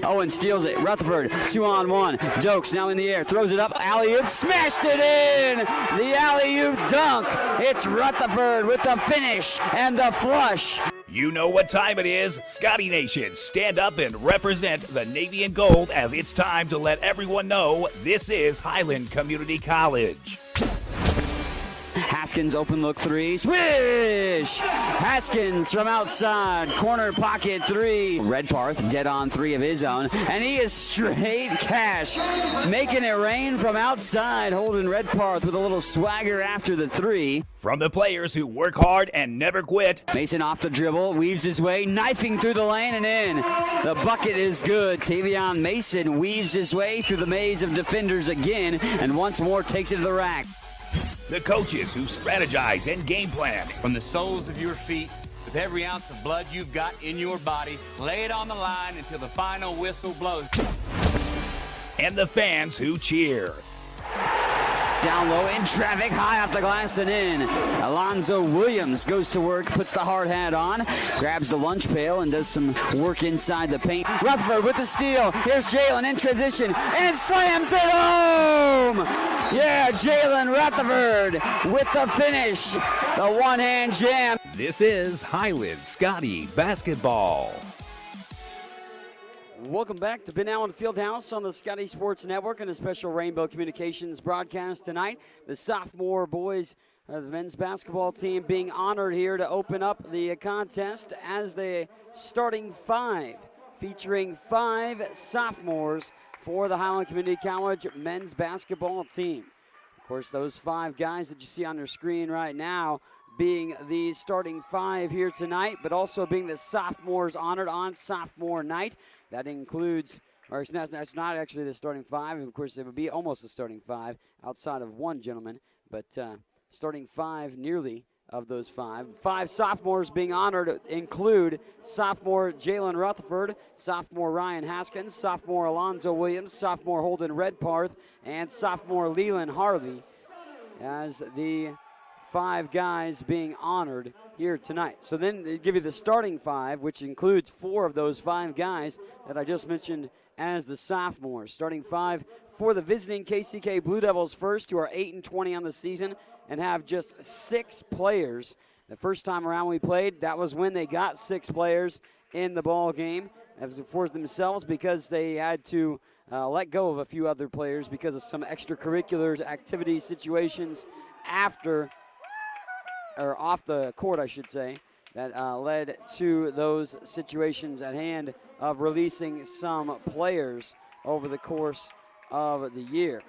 Owen steals it. Rutherford, 2-on-1. Dokes now in the air. Throws it up. Alley-oop. Smashed it in. The alley-oop dunk. It's Rutherford with the finish and the flush. You know what time it is. Scotty Nation, stand up and represent the Navy and Gold as it's time to let everyone know this is Highland Community College. Haskins open look three. Swish! Haskins from outside. Corner pocket three. Redparth dead on three of his own. And he is straight cash. Making it rain from outside. Holden Redparth with a little swagger after the three. From the players who work hard and never quit. Mason off the dribble. Weaves his way. Knifing through the lane and in. The bucket is good. Tavion Mason weaves his way through the maze of defenders again. And once more takes it to the rack. The coaches who strategize and game plan. From the soles of your feet, with every ounce of blood you've got in your body, lay it on the line until the final whistle blows. And the fans who cheer. Down low in traffic, high off the glass and in. Alonzo Williams goes to work, puts the hard hat on, grabs the lunch pail and does some work inside the paint. Rutherford with the steal. Here's Jalen in transition and slams it home. Yeah, Jalen Rutherford with the finish. The one-hand jam. This is Highland Scotty Basketball. Welcome back to Ben Allen Fieldhouse on the Scotty Sports Network and a special Rainbow Communications broadcast tonight. The sophomore boys of the men's basketball team being honored here to open up the contest as the starting five, featuring 5 sophomores for the Highland Community College men's basketball team. Of course, those 5 guys that you see on your screen right now being the starting 5 here tonight, but also being the sophomores honored on sophomore night. That includes, or that's not actually the starting 5. Of course, it would be almost the starting 5 outside of one gentleman, but starting 5 nearly of those 5. 5 sophomores being honored include sophomore Jalen Rutherford, sophomore Ryan Haskins, sophomore Alonzo Williams, sophomore Holden Redparth, and sophomore Leland Harvey as the 5 guys being honored here tonight. So then they give you the starting 5, which includes 4 of those 5 guys that I just mentioned as the sophomores. Starting 5 for the visiting KCK Blue Devils first, who are 8-20 on the season and have just 6 players. The first time around we played, that was when they got 6 players in the ball game as for themselves because they had to let go of a few other players because of some extracurricular activities, situations after or off the court, I should say, that led to those situations at hand of releasing some players over the course of the year.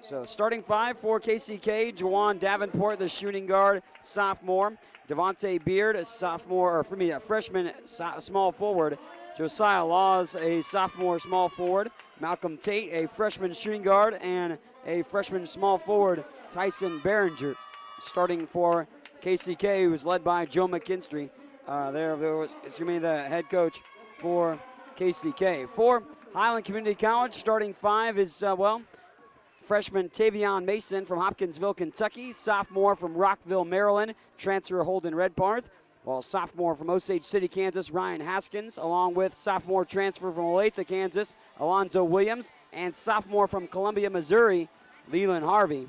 So starting 5 for KCK, Juwan Davenport, the shooting guard, sophomore. Devontae Beard, a freshman small forward. Josiah Laws, a sophomore small forward. Malcolm Tate, a freshman shooting guard, and a freshman small forward, Tyson Behringer, starting for KCK, who is led by Joe McKinstry. The head coach for KCK. For Highland Community College, starting 5 is, freshman Tavion Mason from Hopkinsville, Kentucky. Sophomore from Rockville, Maryland, transfer Holden Redparth. While sophomore from Osage City, Kansas, Ryan Haskins, along with sophomore transfer from Olathe, Kansas, Alonzo Williams, and sophomore from Columbia, Missouri, Leland Harvey,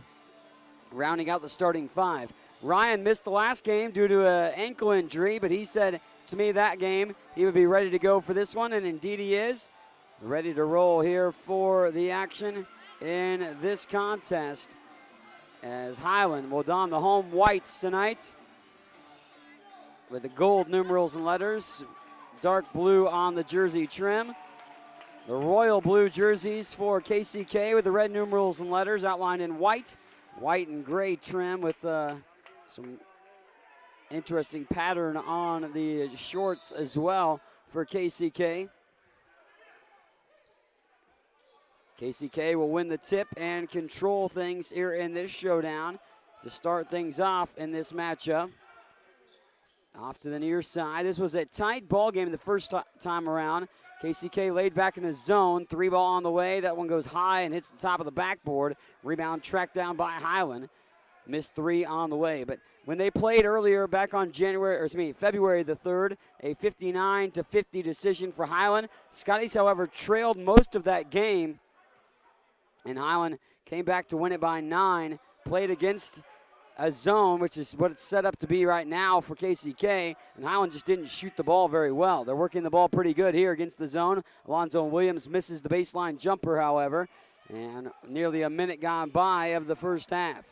rounding out the starting 5. Ryan missed the last game due to an ankle injury, but he said to me that game he would be ready to go for this one, and indeed he is. Ready to roll here for the action in this contest as Highland will don the home whites tonight with the gold numerals and letters, dark blue on the jersey trim. The royal blue jerseys for KCK with the red numerals and letters outlined in white and gray trim with some interesting pattern on the shorts as well for KCK. KCK will win the tip and control things here in this showdown to start things off in this matchup. Off to the near side. This was a tight ball game the first time around. KCK laid back in the zone. 3 ball on the way. That one goes high and hits the top of the backboard. Rebound tracked down by Highland. Missed 3 on the way. But when they played earlier back on February the 3rd, a 59-50 decision for Highland. Scotties, however, trailed most of that game, and Highland came back to win it by 9, played against a zone, which is what it's set up to be right now for KCK, and Highland just didn't shoot the ball very well. They're working the ball pretty good here against the zone. Alonzo Williams misses the baseline jumper, however, and nearly a minute gone by of the first half.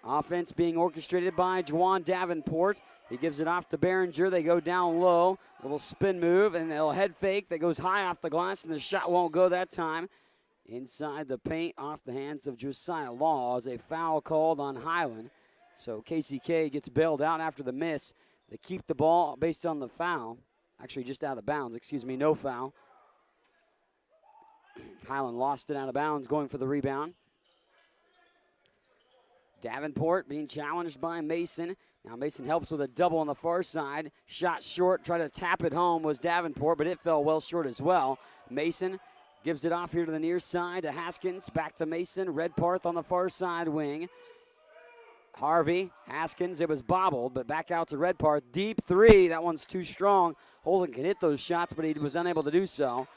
Offense being orchestrated by Juwan Davenport. He gives it off to Behringer. They go down low, little spin move, and a head fake that goes high off the glass, and the shot won't go that time. Inside the paint, off the hands of Josiah Laws, a foul called on Highland. So KCK gets bailed out after the miss. They keep the ball based on the foul. Actually, just out of bounds, no foul. Highland lost it out of bounds, going for the rebound. Davenport being challenged by Mason. Now Mason helps with a double on the far side. Shot short, tried to tap it home was Davenport, but it fell well short as well. Mason gives it off here to the near side to Haskins. Back to Mason. Redparth on the far side wing. Harvey, Haskins, it was bobbled, but back out to Redparth. Deep three, that one's too strong. Holden can hit those shots, but he was unable to do so.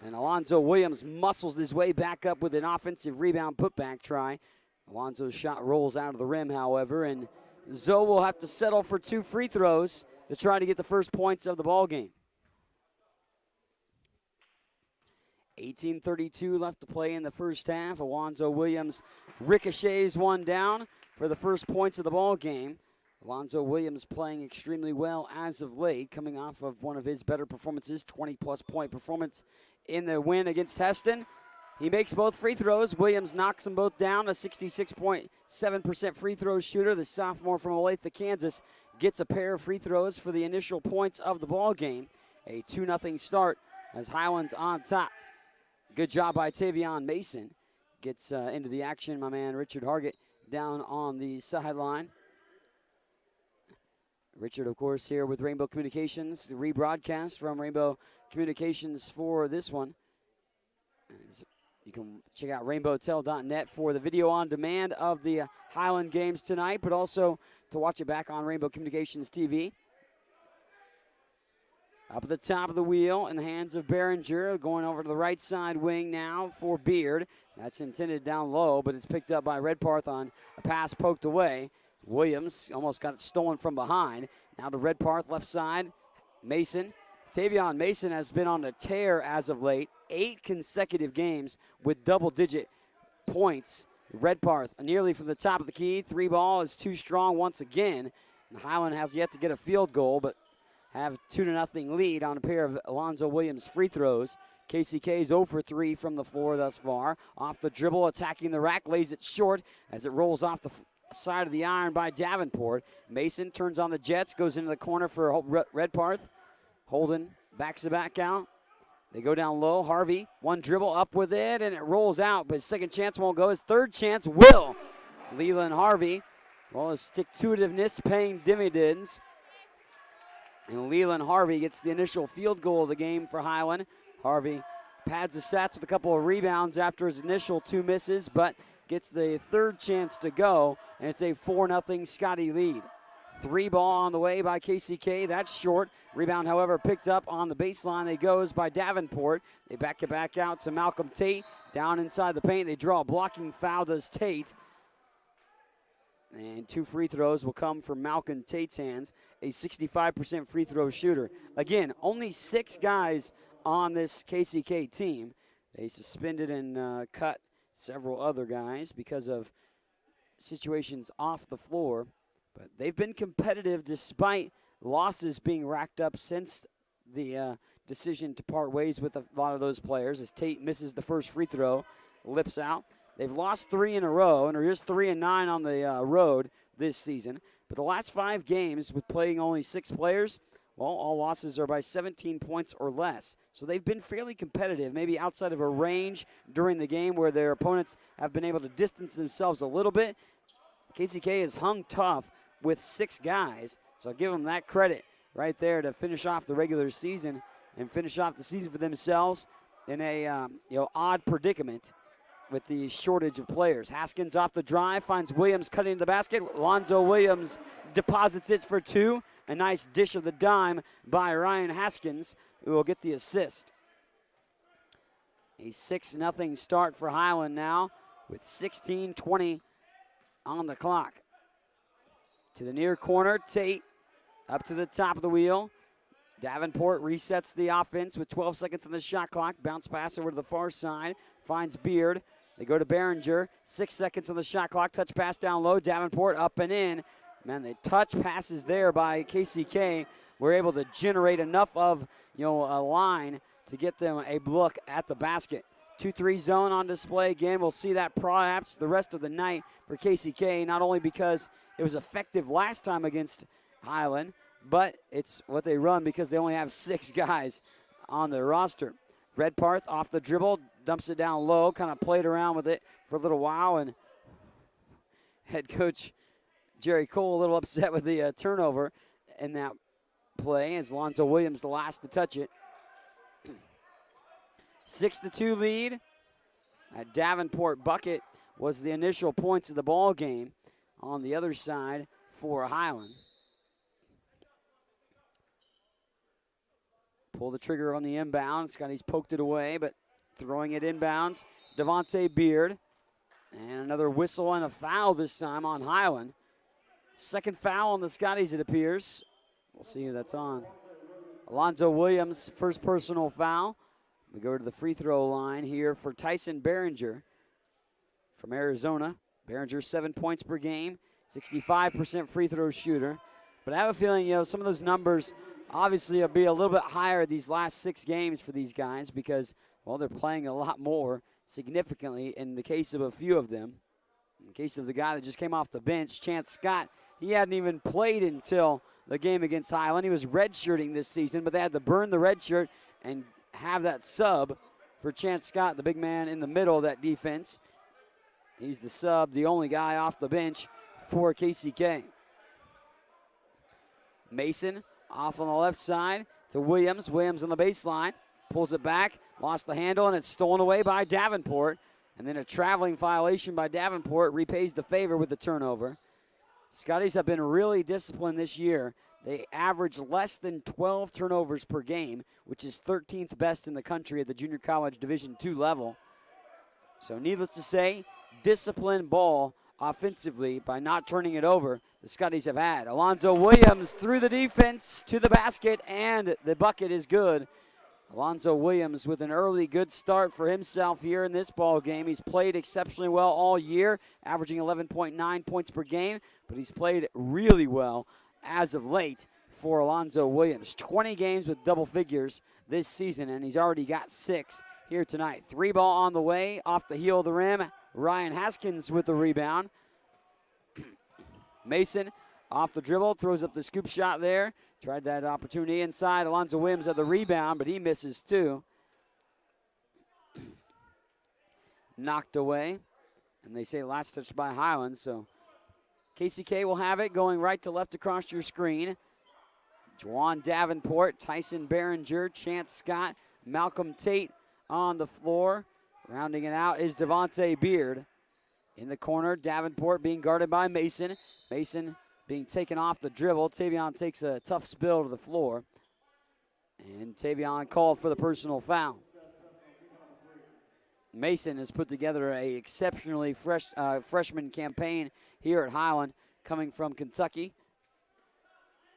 And Alonzo Williams muscles his way back up with an offensive rebound putback try. Alonzo's shot rolls out of the rim, however, and Zoe will have to settle for 2 free throws to try to get the first points of the ball game. 18:32 left to play in the first half. Alonzo Williams ricochets one down for the first points of the ball game. Alonzo Williams playing extremely well as of late, coming off of one of his better performances, 20-plus point performance in the win against Heston. He makes both free throws. Williams knocks them both down. A 66.7% free throw shooter. The sophomore from Olathe, Kansas, gets a pair of free throws for the initial points of the ball game. A 2-0 start as Highland's on top. Good job by Tavion Mason. Gets into the action, my man Richard Hargett down on the sideline. Richard, of course, here with Rainbow Communications, the rebroadcast from Rainbow Communications for this one. You can check out rainbowtel.net for the video on demand of the Highland games tonight, but also to watch it back on Rainbow Communications TV. Up at the top of the wheel in the hands of Behringer, going over to the right side wing now for Beard. That's intended down low, but it's picked up by Redparth on a pass poked away. Williams almost got it stolen from behind. Now to Redparth, left side. Mason. Tavion Mason has been on a tear as of late. 8 consecutive games with double-digit points. Redparth nearly from the top of the key. 3 ball is too strong once again. And Highland has yet to get a field goal, but have 2-0 lead on a pair of Alonzo Williams free throws. KCK is 0 for 3 from the floor thus far. Off the dribble, attacking the rack, lays it short as it rolls off the side of the iron by Davenport. Mason turns on the Jets, goes into the corner for Redparth. Holden backs it back out. They go down low. Harvey, one dribble up with it, and it rolls out, but his second chance won't go. His third chance will. Leland Harvey, well, his stick-to-itiveness paying dividends. And Leland Harvey gets the initial field goal of the game for Highland. Harvey pads the stats with a couple of rebounds after his initial 2 misses, but gets the third chance to go, and it's a 4-0 Scotty lead. 3 ball on the way by KCK. That's short. Rebound, however, picked up on the baseline. They goes by Davenport. They back it back out to Malcolm Tate. Down inside the paint. They draw a blocking foul, does Tate. And 2 free throws will come from Malcolm Tate's hands, a 65% free throw shooter. Again, only 6 guys on this KCK team. They suspended and cut several other guys because of situations off the floor. But they've been competitive despite losses being racked up since the decision to part ways with a lot of those players, as Tate misses the first free throw, lips out. They've lost 3 in a row, and are just 3-9 on the road this season. But the last 5 games with playing only 6 players, well, all losses are by 17 points or less. So they've been fairly competitive, maybe outside of a range during the game where their opponents have been able to distance themselves a little bit. KCK has hung tough with 6 guys, so I'll give them that credit right there to finish off the regular season and finish off the season for themselves in a odd predicament. with the shortage of players. Haskins off the drive, finds Williams cutting to the basket. Alonzo Williams deposits it for two. A nice dish of the dime by Ryan Haskins, who will get the assist. A 6-0 start for Highland now with 16:20 on the clock. To the near corner, Tate up to the top of the wheel. Davenport resets the offense with 12 seconds on the shot clock. Bounce pass over to the far side. Finds Beard. They go to Behringer. 6 seconds on the shot clock. Touch pass down low. Davenport up and in. Man, the touch passes there by KCK were able to generate enough of a line to get them a look at the basket. 2-3 zone on display again. We'll see that perhaps the rest of the night for KCK, not only because it was effective last time against Highland, but it's what they run because they only have 6 guys on their roster. Redparth off the dribble, dumps it down low, kind of played around with it for a little while, and head coach Jerry Cole a little upset with the turnover in that play as Alonzo Williams the last to touch it. 6-2 lead. That Davenport bucket was the initial points of the ball game on the other side for Highland. Pull the trigger on the inbound. Scotty's poked it away, but throwing it inbounds. Devontae Beard. And another whistle and a foul this time on Highland. Second foul on the Scotties, it appears. We'll see who that's on. Alonzo Williams, first personal foul. We go to the free throw line here for Tyson Behringer from Arizona. Behringer 7 points per game, 65% free throw shooter. But I have a feeling, some of those numbers obviously will be a little bit higher these last 6 games for these guys because, well, they're playing a lot more significantly in the case of a few of them. In the case of the guy that just came off the bench, Chance Scott, he hadn't even played until the game against Highland. He was redshirting this season, but they had to burn the red shirt and have that sub for Chance Scott, the big man in the middle of that defense. He's the sub, the only guy off the bench for KCK. Mason off on the left side to Williams. Williams on the baseline, pulls it back, lost the handle, and it's stolen away by Davenport. And then a traveling violation by Davenport repays the favor with the turnover. Scotties have been really disciplined this year. They average less than 12 turnovers per game, which is 13th best in the country at the junior college Division II level. So needless to say, disciplined ball offensively by not turning it over the Scotties have had. Alonzo Williams through the defense to the basket, and the bucket is good. Alonzo Williams with an early good start for himself here in this ball game. He's played exceptionally well all year, averaging 11.9 points per game, but he's played really well as of late for Alonzo Williams. 20 games with double figures this season, and he's already got 6 here tonight. 3 ball on the way, off the heel of the rim. Ryan Haskins with the rebound. Mason off the dribble, throws up the scoop shot there. Tried that opportunity inside. Alonzo Williams had the rebound, but he misses too. Knocked away. And they say last touch by Highland, so KCK will have it going right to left across your screen. Juwan Davenport, Tyson Behringer, Chance Scott, Malcolm Tate on the floor. Rounding it out is Devontae Beard. In the corner, Davenport being guarded by Mason. Mason being taken off the dribble. Tavion takes a tough spill to the floor. And Tavion called for the personal foul. Mason has put together a exceptionally freshman campaign here at Highland, coming from Kentucky.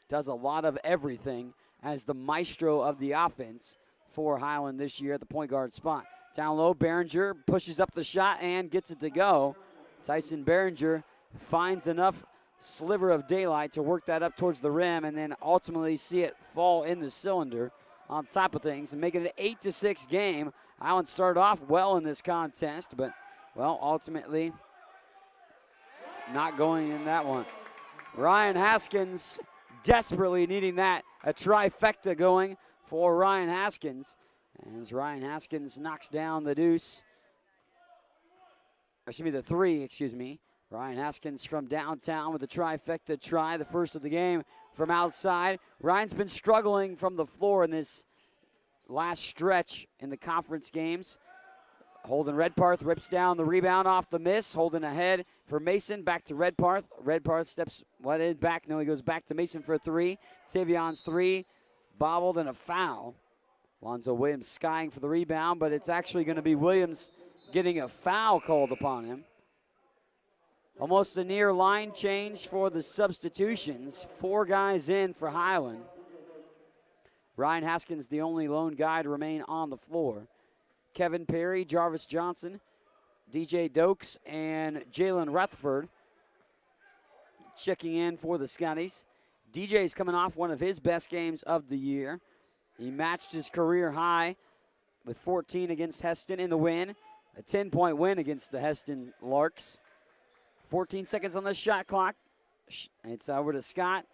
Does a lot of everything as the maestro of the offense for Highland this year at the point guard spot. Down low, Behringer pushes up the shot and gets it to go. Tyson Behringer finds enough sliver of daylight to work that up towards the rim and then ultimately see it fall in the cylinder on top of things and make it an 8-6 game. Highland started off well in this contest, but, well, ultimately not going in that one. Ryan Haskins desperately needing that, a trifecta going for Ryan Haskins. As Ryan Haskins knocks down the three. Ryan Haskins from downtown with a trifecta try, the first of the game from outside. Ryan's been struggling from the floor in this last stretch in the conference games. Holden Redparth rips down the rebound off the miss. Holden ahead for Mason. Back to Redparth. Redparth steps back. No, he goes back to Mason for a three. Tavion's three. Bobbled and a foul. Lonzo Williams skying for the rebound, but it's actually going to be Williams getting a foul called upon him. Almost a near line change for the substitutions. 4 guys in for Highland. Ryan Haskins, the only lone guy to remain on the floor. Kevin Perry, Jarvis Johnson, DJ Dokes, and Jalen Rutherford checking in for the Scotties. DJ's coming off one of his best games of the year. He matched his career high with 14 against Heston in the win. A 10-point win against the Heston Larks. 14 seconds on the shot clock. It's over to Scott.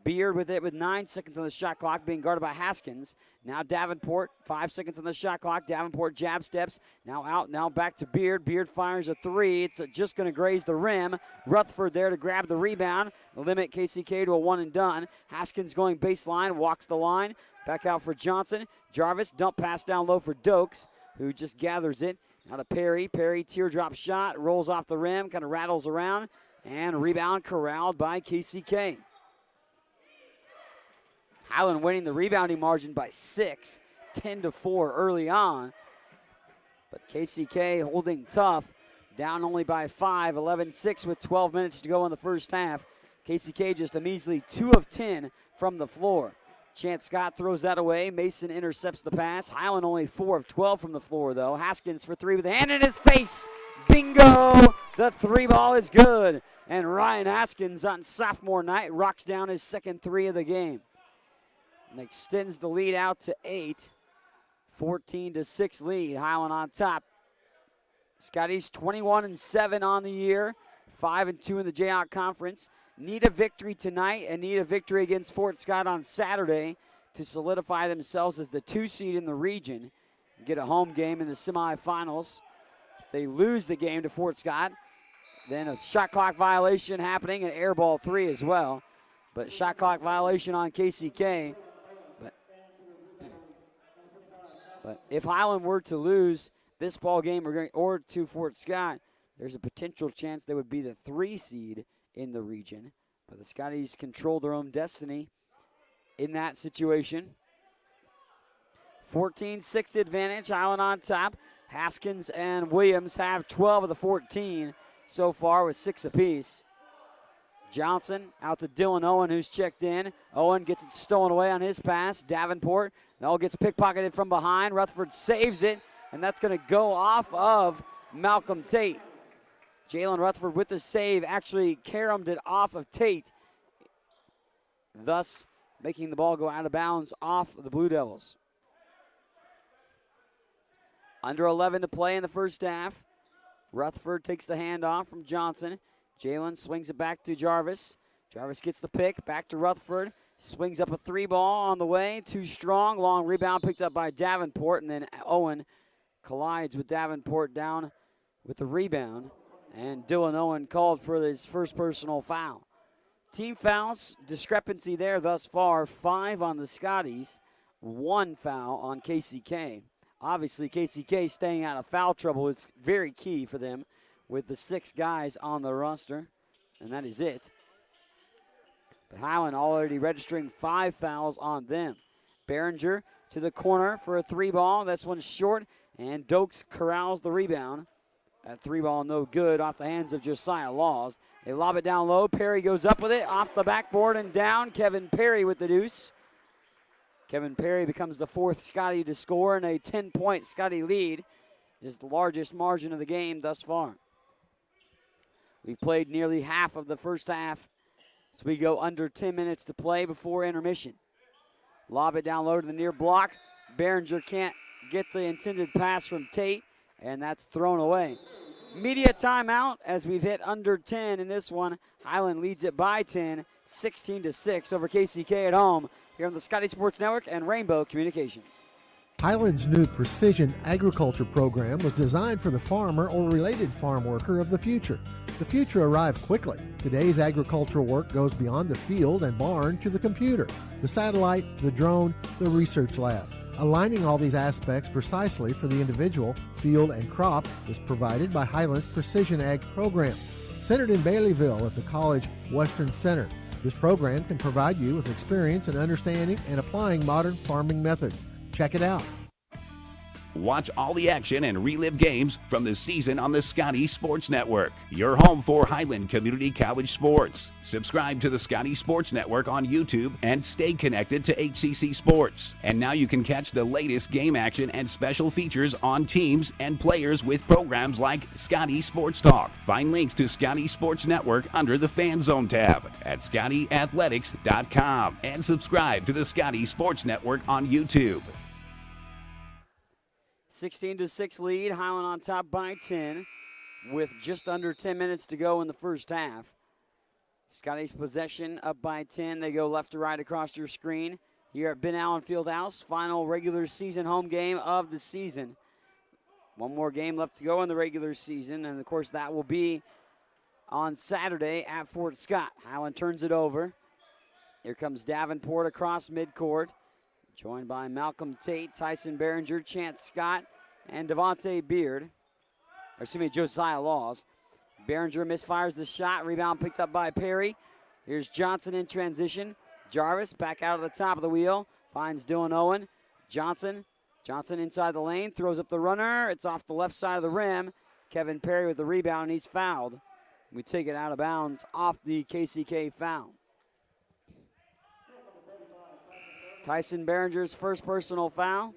Beard with it with 9 seconds on the shot clock, being guarded by Haskins. Now Davenport, 5 seconds on the shot clock. Davenport jab steps. Now out, now back to Beard. Beard fires a three. It's just going to graze the rim. Rutherford there to grab the rebound. Limit KCK to a one and done. Haskins going baseline, walks the line. Back out for Johnson. Jarvis, dump pass down low for Dokes, who just gathers it. Now to Perry. Perry, teardrop shot, rolls off the rim, kind of rattles around, and rebound corralled by KCK. Highland winning the rebounding margin by 6, 10-4 early on. But KCK holding tough, down only by 5, 11-6 with 12 minutes to go in the first half. KCK just a measly 2 of 10 from the floor. Chance Scott throws that away. Mason intercepts the pass. Highland only 4 of 12 from the floor, though. Haskins for three with a hand in his face. Bingo! The three ball is good. And Ryan Haskins on sophomore night rocks down his second three of the game. And extends the lead out to 8. 14-6 lead. Highland on top. Scotties 21-7 on the year. 5-2 in the Jayhawk Conference. Need a victory tonight and need a victory against Fort Scott on Saturday to solidify themselves as the 2 seed in the region and get a home game in the semifinals. If they lose the game to Fort Scott, then a shot clock violation happening and air ball 3 as well. But shot clock violation on KCK. But if Highland were to lose this ball game or to Fort Scott, there's a potential chance they would be the 3 seed in the region. But the Scotties control their own destiny in that situation. 14-6 advantage, Highland on top. Haskins and Williams have 12 of the 14 so far with 6 apiece. Johnson out to Dylan Owen, who's checked in. Owen gets it stolen away on his pass. Davenport now gets pickpocketed from behind. Rutherford saves it, and that's going to go off of Malcolm Tate. Jalen Rutherford with the save actually caromed it off of Tate, thus making the ball go out of bounds off the Blue Devils. Under 11 to play in the first half. Rutherford takes the handoff from Johnson. Jalen swings it back to Jarvis. Jarvis gets the pick, back to Rutherford. Swings up a 3 ball on the way, too strong. Long rebound picked up by Davenport, and then Owen collides with Davenport down with the rebound. And Dylan Owen called for his first personal foul. Team fouls, discrepancy there thus far. 5 on the Scotties, 1 foul on KCK. Obviously, KCK staying out of foul trouble is very key for them with the 6 guys on the roster, and that is it. But Highland already registering 5 fouls on them. Behringer to the corner for a 3 ball. This one's short, and Dokes corrals the rebound. That 3 ball no good off the hands of Josiah Laws. They lob it down low. Perry goes up with it off the backboard and down. Kevin Perry with the deuce. Kevin Perry becomes the 4th Scotty to score in a 10-point Scotty lead. It is the largest margin of the game thus far. We've played nearly half of the first half, so we go under 10 minutes to play before intermission. Lob it down low to the near block. Behringer can't get the intended pass from Tate, and that's thrown away. Media timeout as we've hit under 10 in this one. Highland leads it by 10, 16-6 over KCK at home here on the Scotty Sports Network and Rainbow Communications. Highland's new precision agriculture program was designed for the farmer or related farm worker of the future. The future arrived quickly. Today's agricultural work goes beyond the field and barn to the computer, the satellite, the drone, the research lab. Aligning all these aspects precisely for the individual, field, and crop is provided by Highland's Precision Ag program. Centered in Baileyville at the College Western Center, this program can provide you with experience in understanding and applying modern farming methods. Check it out. Watch all the action and relive games from the season on the Scotty Sports Network, your home for Highland Community College sports. Subscribe to the Scotty Sports Network on YouTube and stay connected to HCC Sports. And now you can catch the latest game action and special features on teams and players with programs like Scotty Sports Talk. Find links to Scotty Sports Network under the Fan Zone tab at ScottyAthletics.com and subscribe to the Scotty Sports Network on YouTube. 16-6 lead, Highland on top by 10 with just under 10 minutes to go in the first half. Scotty's possession up by 10. They go left to right across your screen here at Ben Allen Fieldhouse. Final regular season home game of the season. One more game left to go in the regular season, and of course that will be on Saturday at Fort Scott. Highland turns it over. Here comes Davenport across midcourt, joined by Malcolm Tate, Tyson Behringer, Chance Scott, and Devontae Beard. Or excuse me, Josiah Laws. Behringer misfires the shot. Rebound picked up by Perry. Here's Johnson in transition. Jarvis back out of the top of the wheel. Finds Dylan Owen. Johnson inside the lane. Throws up the runner. It's off the left side of the rim. Kevin Perry with the rebound, and he's fouled. We take it out of bounds off the KCK foul. Tyson Behringer's first personal foul.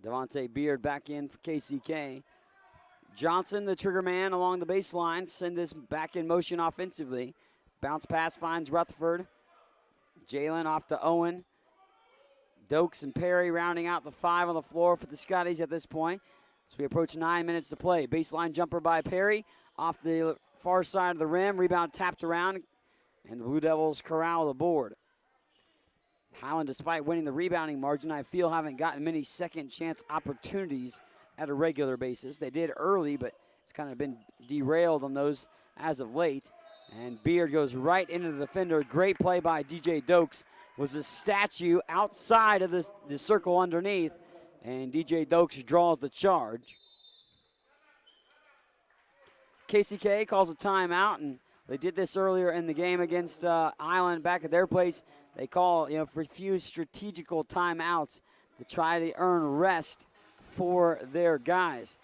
Devontae Beard back in for KCK. Johnson, the trigger man along the baseline, send this back in motion offensively. Bounce pass finds Rutherford. Jalen off to Owen. Dokes and Perry rounding out the 5 on the floor for the Scotties at this point. So we approach 9 minutes to play. Baseline jumper by Perry off the far side of the rim. Rebound tapped around, and the Blue Devils corral the board. Highland, despite winning the rebounding margin, I feel haven't gotten many second chance opportunities at a regular basis. They did early, but it's kind of been derailed on those as of late. And Beard goes right into the defender. Great play by DJ Dokes. Was a statue outside of the circle underneath, and DJ Dokes draws the charge. KCK calls a timeout, and they did this earlier in the game against Highland back at their place. They call, for a few strategical timeouts to try to earn rest for their guys.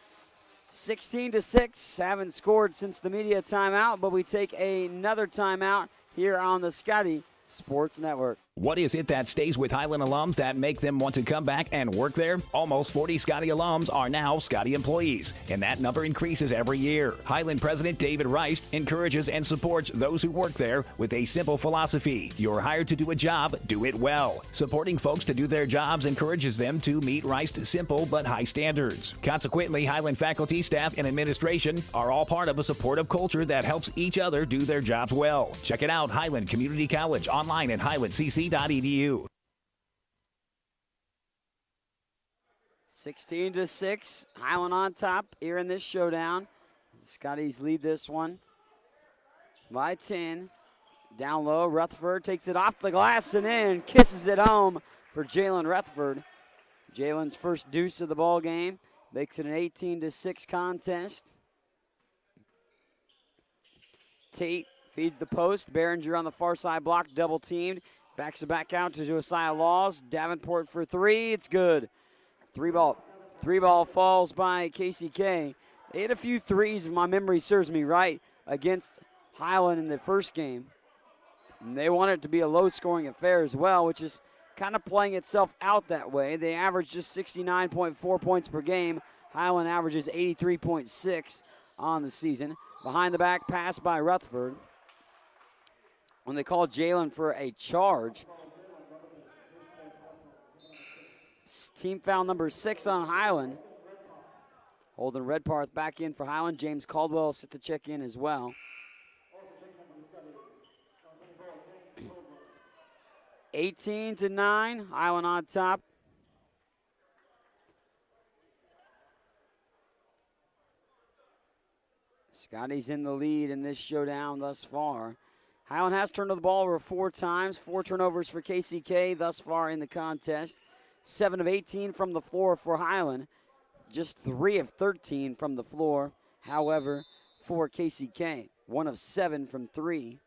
16-6, haven't scored since the media timeout, but we take another timeout here on the Scotty Sports Network. What is it that stays with Highland alums that make them want to come back and work there? Almost 40 Scotty alums are now Scotty employees, and that number increases every year. Highland President David Rice encourages and supports those who work there with a simple philosophy. You're hired to do a job, do it well. Supporting folks to do their jobs encourages them to meet Rice's simple but high standards. Consequently, Highland faculty, staff, and administration are all part of a supportive culture that helps each other do their jobs well. Check it out, Highland Community College, online at highlandcc.edu. 16-6, Highland on top here in this showdown. Scotties lead this one by 10. Down low, Rutherford takes it off the glass and in, kisses it home for Jalen Rutherford. Jalen's first deuce of the ball game makes it an 18-6 contest. Tate feeds the post. Behringer on the far side block, double teamed. Backs it back out to Josiah Laws. Davenport for three. It's good. Three ball falls by KCK. They hit a few threes, if my memory serves me right, against Highland in the first game. And they want it to be a low-scoring affair as well, which is kind of playing itself out that way. They average just 69.4 points per game. Highland averages 83.6 on the season. Behind the back pass by Rutherford. When they call Jalen for a charge. Team foul number 6 on Highland. Holden Redparth back in for Highland. James Caldwell set to check in as well. 18-9, Highland on top. Scotty's in the lead in this showdown thus far. Highland has turned the ball over 4 times, 4 turnovers for KCK thus far in the contest. 7 of 18 from the floor for Highland. Just 3 of 13 from the floor, however, for KCK. 1 of 7 from 3.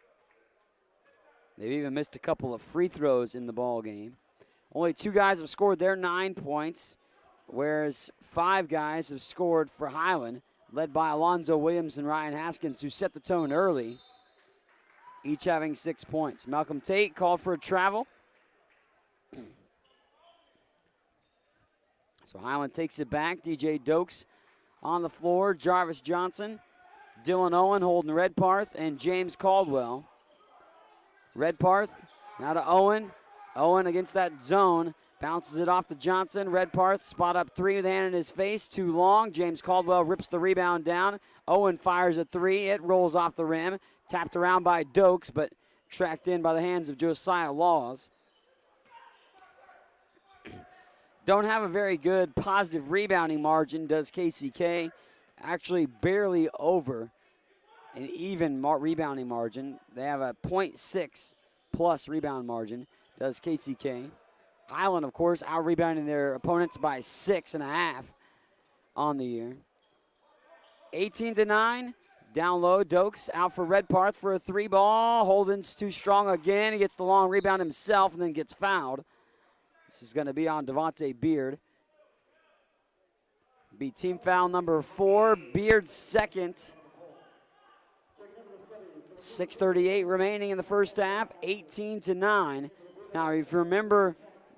They've even missed a couple of free throws in the ball game. Only 2 guys have scored their 9 points, whereas 5 guys have scored for Highland, led by Alonzo Williams and Ryan Haskins, who set the tone early, each having 6 points. Malcolm Tate called for a travel. So Highland takes it back. DJ Dokes on the floor. Jarvis Johnson, Dylan Owen, Holden Redparth, and James Caldwell. Redparth now to Owen. Owen against that zone. Bounces it off to Johnson. Redparth spot up 3 with a hand in his face. Too long. James Caldwell rips the rebound down. Owen fires a 3. It rolls off the rim. Tapped around by Dokes, but tracked in by the hands of Josiah Laws. Don't have a very good positive rebounding margin, does KCK. Actually barely over an even rebounding margin. They have a .6 plus rebound margin, does KCK. Highland, of course, out-rebounding their opponents by 6.5 on the year. 18-9, down low. Dokes out for Redparth for a 3-ball. Holden's too strong again. He gets the long rebound himself and then gets fouled. This is going to be on Devontae Beard. Be team foul number 4. Beard's second. 6:38 remaining in the first half. 18-9. Now, if you remember,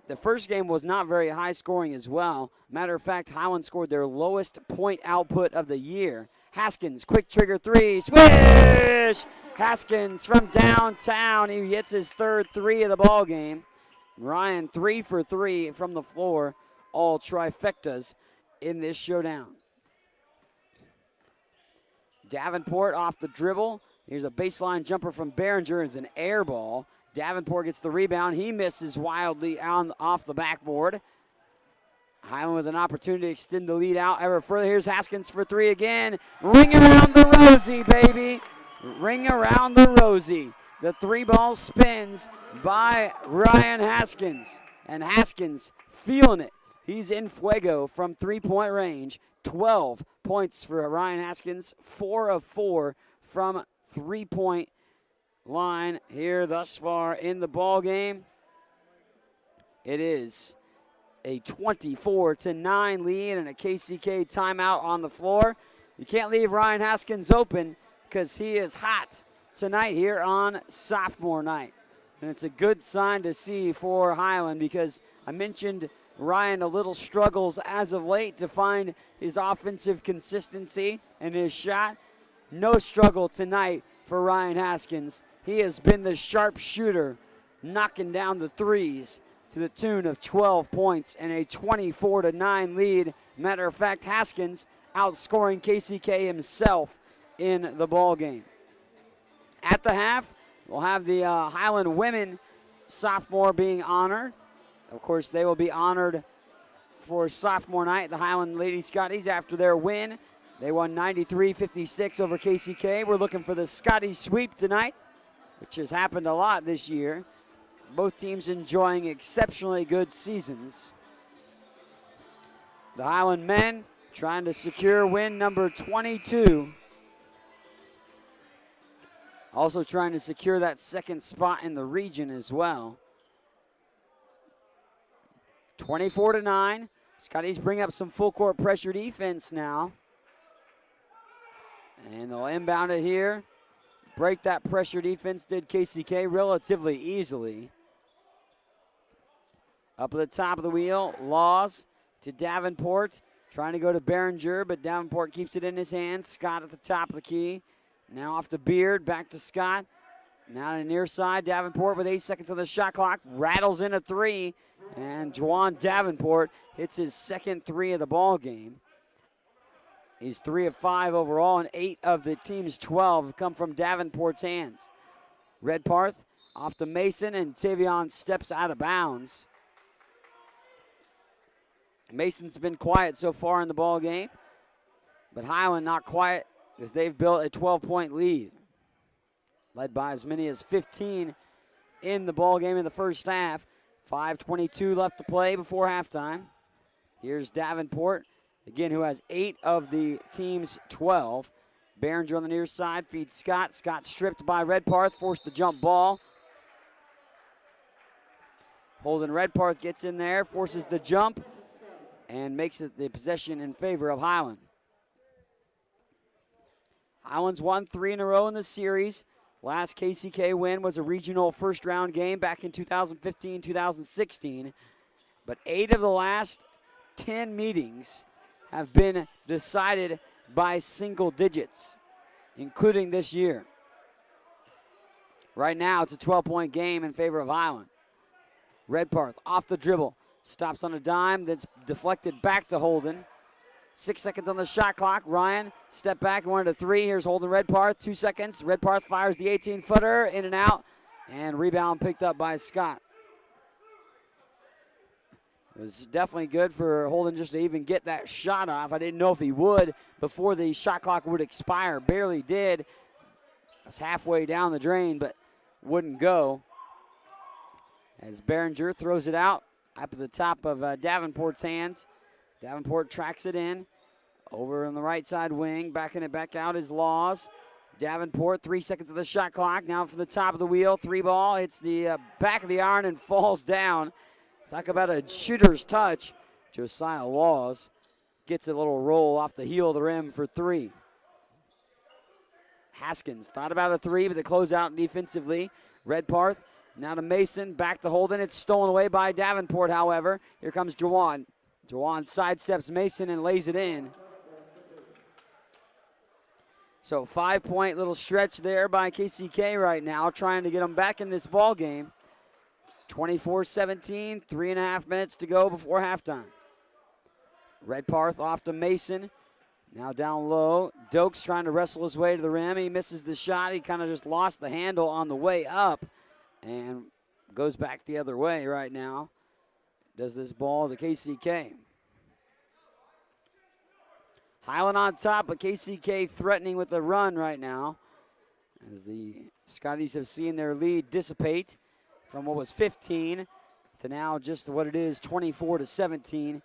the first game was not very high scoring as well. Matter of fact, Highland scored their lowest point output of the year. Haskins, quick trigger 3. Swish! Haskins from downtown. He hits his third 3 of the ball game. Ryan 3 for 3 from the floor, all trifectas in this showdown. Davenport off the dribble. Here's a baseline jumper from Behringer. It's an air ball. Davenport gets the rebound. He misses wildly off the backboard. Highland with an opportunity to extend the lead out ever further. Here's Haskins for 3 again. Ring around the rosy, baby. Ring around the rosy. The 3-ball spins by Ryan Haskins. And Haskins feeling it. He's in fuego from 3-point range. 12 points for Ryan Haskins. 4 of 4 from 3-point line here thus far in the ball game. It is a 24-9 lead and a KCK timeout on the floor. You can't leave Ryan Haskins open because he is hot tonight here on sophomore night. And it's a good sign to see for Highland because I mentioned Ryan a little struggles as of late to find his offensive consistency and his shot. No struggle tonight for Ryan Haskins. He has been the sharp shooter, knocking down the threes to the tune of 12 points and a 24-9 lead. Matter of fact, Haskins outscoring KCK himself in the ball game. At the half, we'll have the Highland women sophomore being honored. Of course, they will be honored for sophomore night, the Highland Lady Scotties, after their win. They won 93-56 over KCK. We're looking for the Scotty sweep tonight, which has happened a lot this year. Both teams enjoying exceptionally good seasons. The Highland men trying to secure win number 22. Also trying to secure that second spot in the region as well. 24-9. Scotties bring up some full court pressure defense now. And they'll inbound it here. Break that pressure defense, did KCK relatively easily. Up at the top of the wheel, Laws to Davenport. Trying to go to Behringer, but Davenport keeps it in his hands. Scott at the top of the key. Now off to Beard, back to Scott. Now to the near side, Davenport with 8 seconds on the shot clock. Rattles in a 3, and Juwan Davenport hits his second 3 of the ball game. He's 3 of 5 overall, and 8 of the team's 12 have come from Davenport's hands. Redparth off to Mason, and Tavion steps out of bounds. Mason's been quiet so far in the ball game, but Highland not quiet as they've built a 12-point lead. led by as many as 15 in the ball game in the first half. 5:22 left to play before halftime. Here's Davenport, again, who has 8 of the team's 12. Behringer on the near side, feeds Scott. Scott stripped by Redparth, forced the jump ball. Holden Redparth gets in there, forces the jump, and makes it the possession in favor of Highland. Highland's won 3 in a row in the series. Last KCK win was a regional first-round game back in 2015-2016. But 8 of the last 10 meetings have been decided by single digits, including this year. Right now, it's a 12-point game in favor of Highland. Redparth off the dribble, stops on a dime, then deflected back to Holden. 6 seconds on the shot clock. Ryan, step back and 1 to 3. Here's Holden Redparth, 2 seconds. Redparth fires the 18-footer, in and out, and rebound picked up by Scott. It was definitely good for Holden just to even get that shot off. I didn't know if he would before the shot clock would expire. Barely did. It was halfway down the drain, but wouldn't go. As Behringer throws it out up at the top of Davenport's hands. Davenport tracks it in. Over on the right side wing, backing it back out is Laws. Davenport, 3 seconds of the shot clock. Now from the top of the wheel, 3 ball. Hits the back of the iron and falls down. Talk about a shooter's touch. Josiah Laws gets a little roll off the heel of the rim for 3. Haskins thought about a 3, but they close out defensively. Redparth now to Mason, back to Holden. It's stolen away by Davenport, however. Here comes Jawan. Jawan sidesteps Mason and lays it in. So 5-point little stretch there by KCK right now, trying to get them back in this ball game. 24-17, 3.5 minutes to go before halftime. Redparth off to Mason. Now down low. Dokes trying to wrestle his way to the rim. He misses the shot. He kind of just lost the handle on the way up and goes back the other way right now. Does this ball to KCK. Highland on top, but KCK threatening with the run right now as the Scotties have seen their lead dissipate from what was 15 to now just what it is, 24-17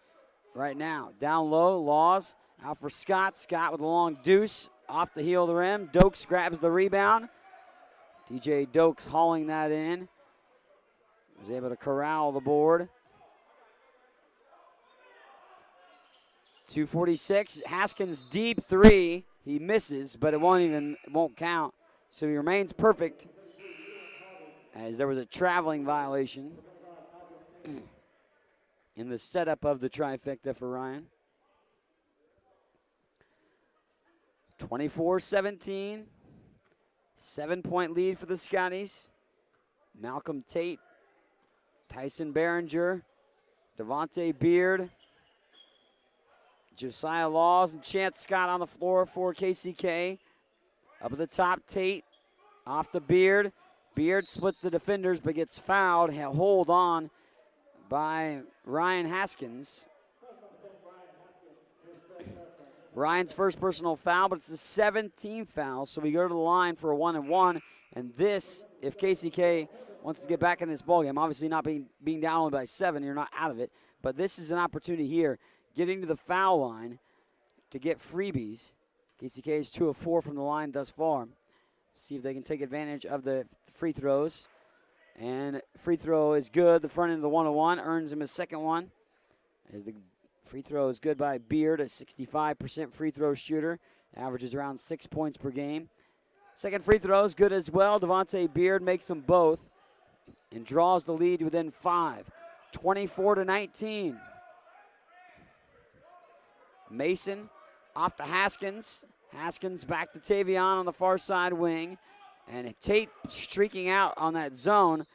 right now. Down low, Laws out for Scott. Scott with a long deuce off the heel of the rim. Dokes grabs the rebound. DJ Dokes hauling that in. Was able to corral the board. 2:46, Haskins deep 3. He misses, but it won't count. So he remains perfect as there was a traveling violation in the setup of the trifecta for Ryan. 24-17, 7-point lead for the Scotties. Malcolm Tate, Tyson Behringer, Devontae Beard, Josiah Laws, and Chance Scott on the floor for KCK. Up at the top, Tate off to Beard. Beard splits the defenders but gets fouled. Hold on by Ryan Haskins. Ryan's first personal foul, but it's the 17th foul, so we go to the line for a 1-and-1. And this, if KCK wants to get back in this ballgame, obviously not being down only by 7, you're not out of it. But this is an opportunity here, getting to the foul line to get freebies. KCK is 2 of 4 from the line thus far. See if they can take advantage of the free throws. And free throw is good. The front end of the 1-on-1 earns him his second one. As the free throw is good by Beard, a 65% free throw shooter. Averages around 6 points per game. Second free throw is good as well. Devontae Beard makes them both and draws the lead within 5. 24-19. Mason off to Haskins. Haskins back to Tavion on the far side wing. And Tate streaking out on that zone.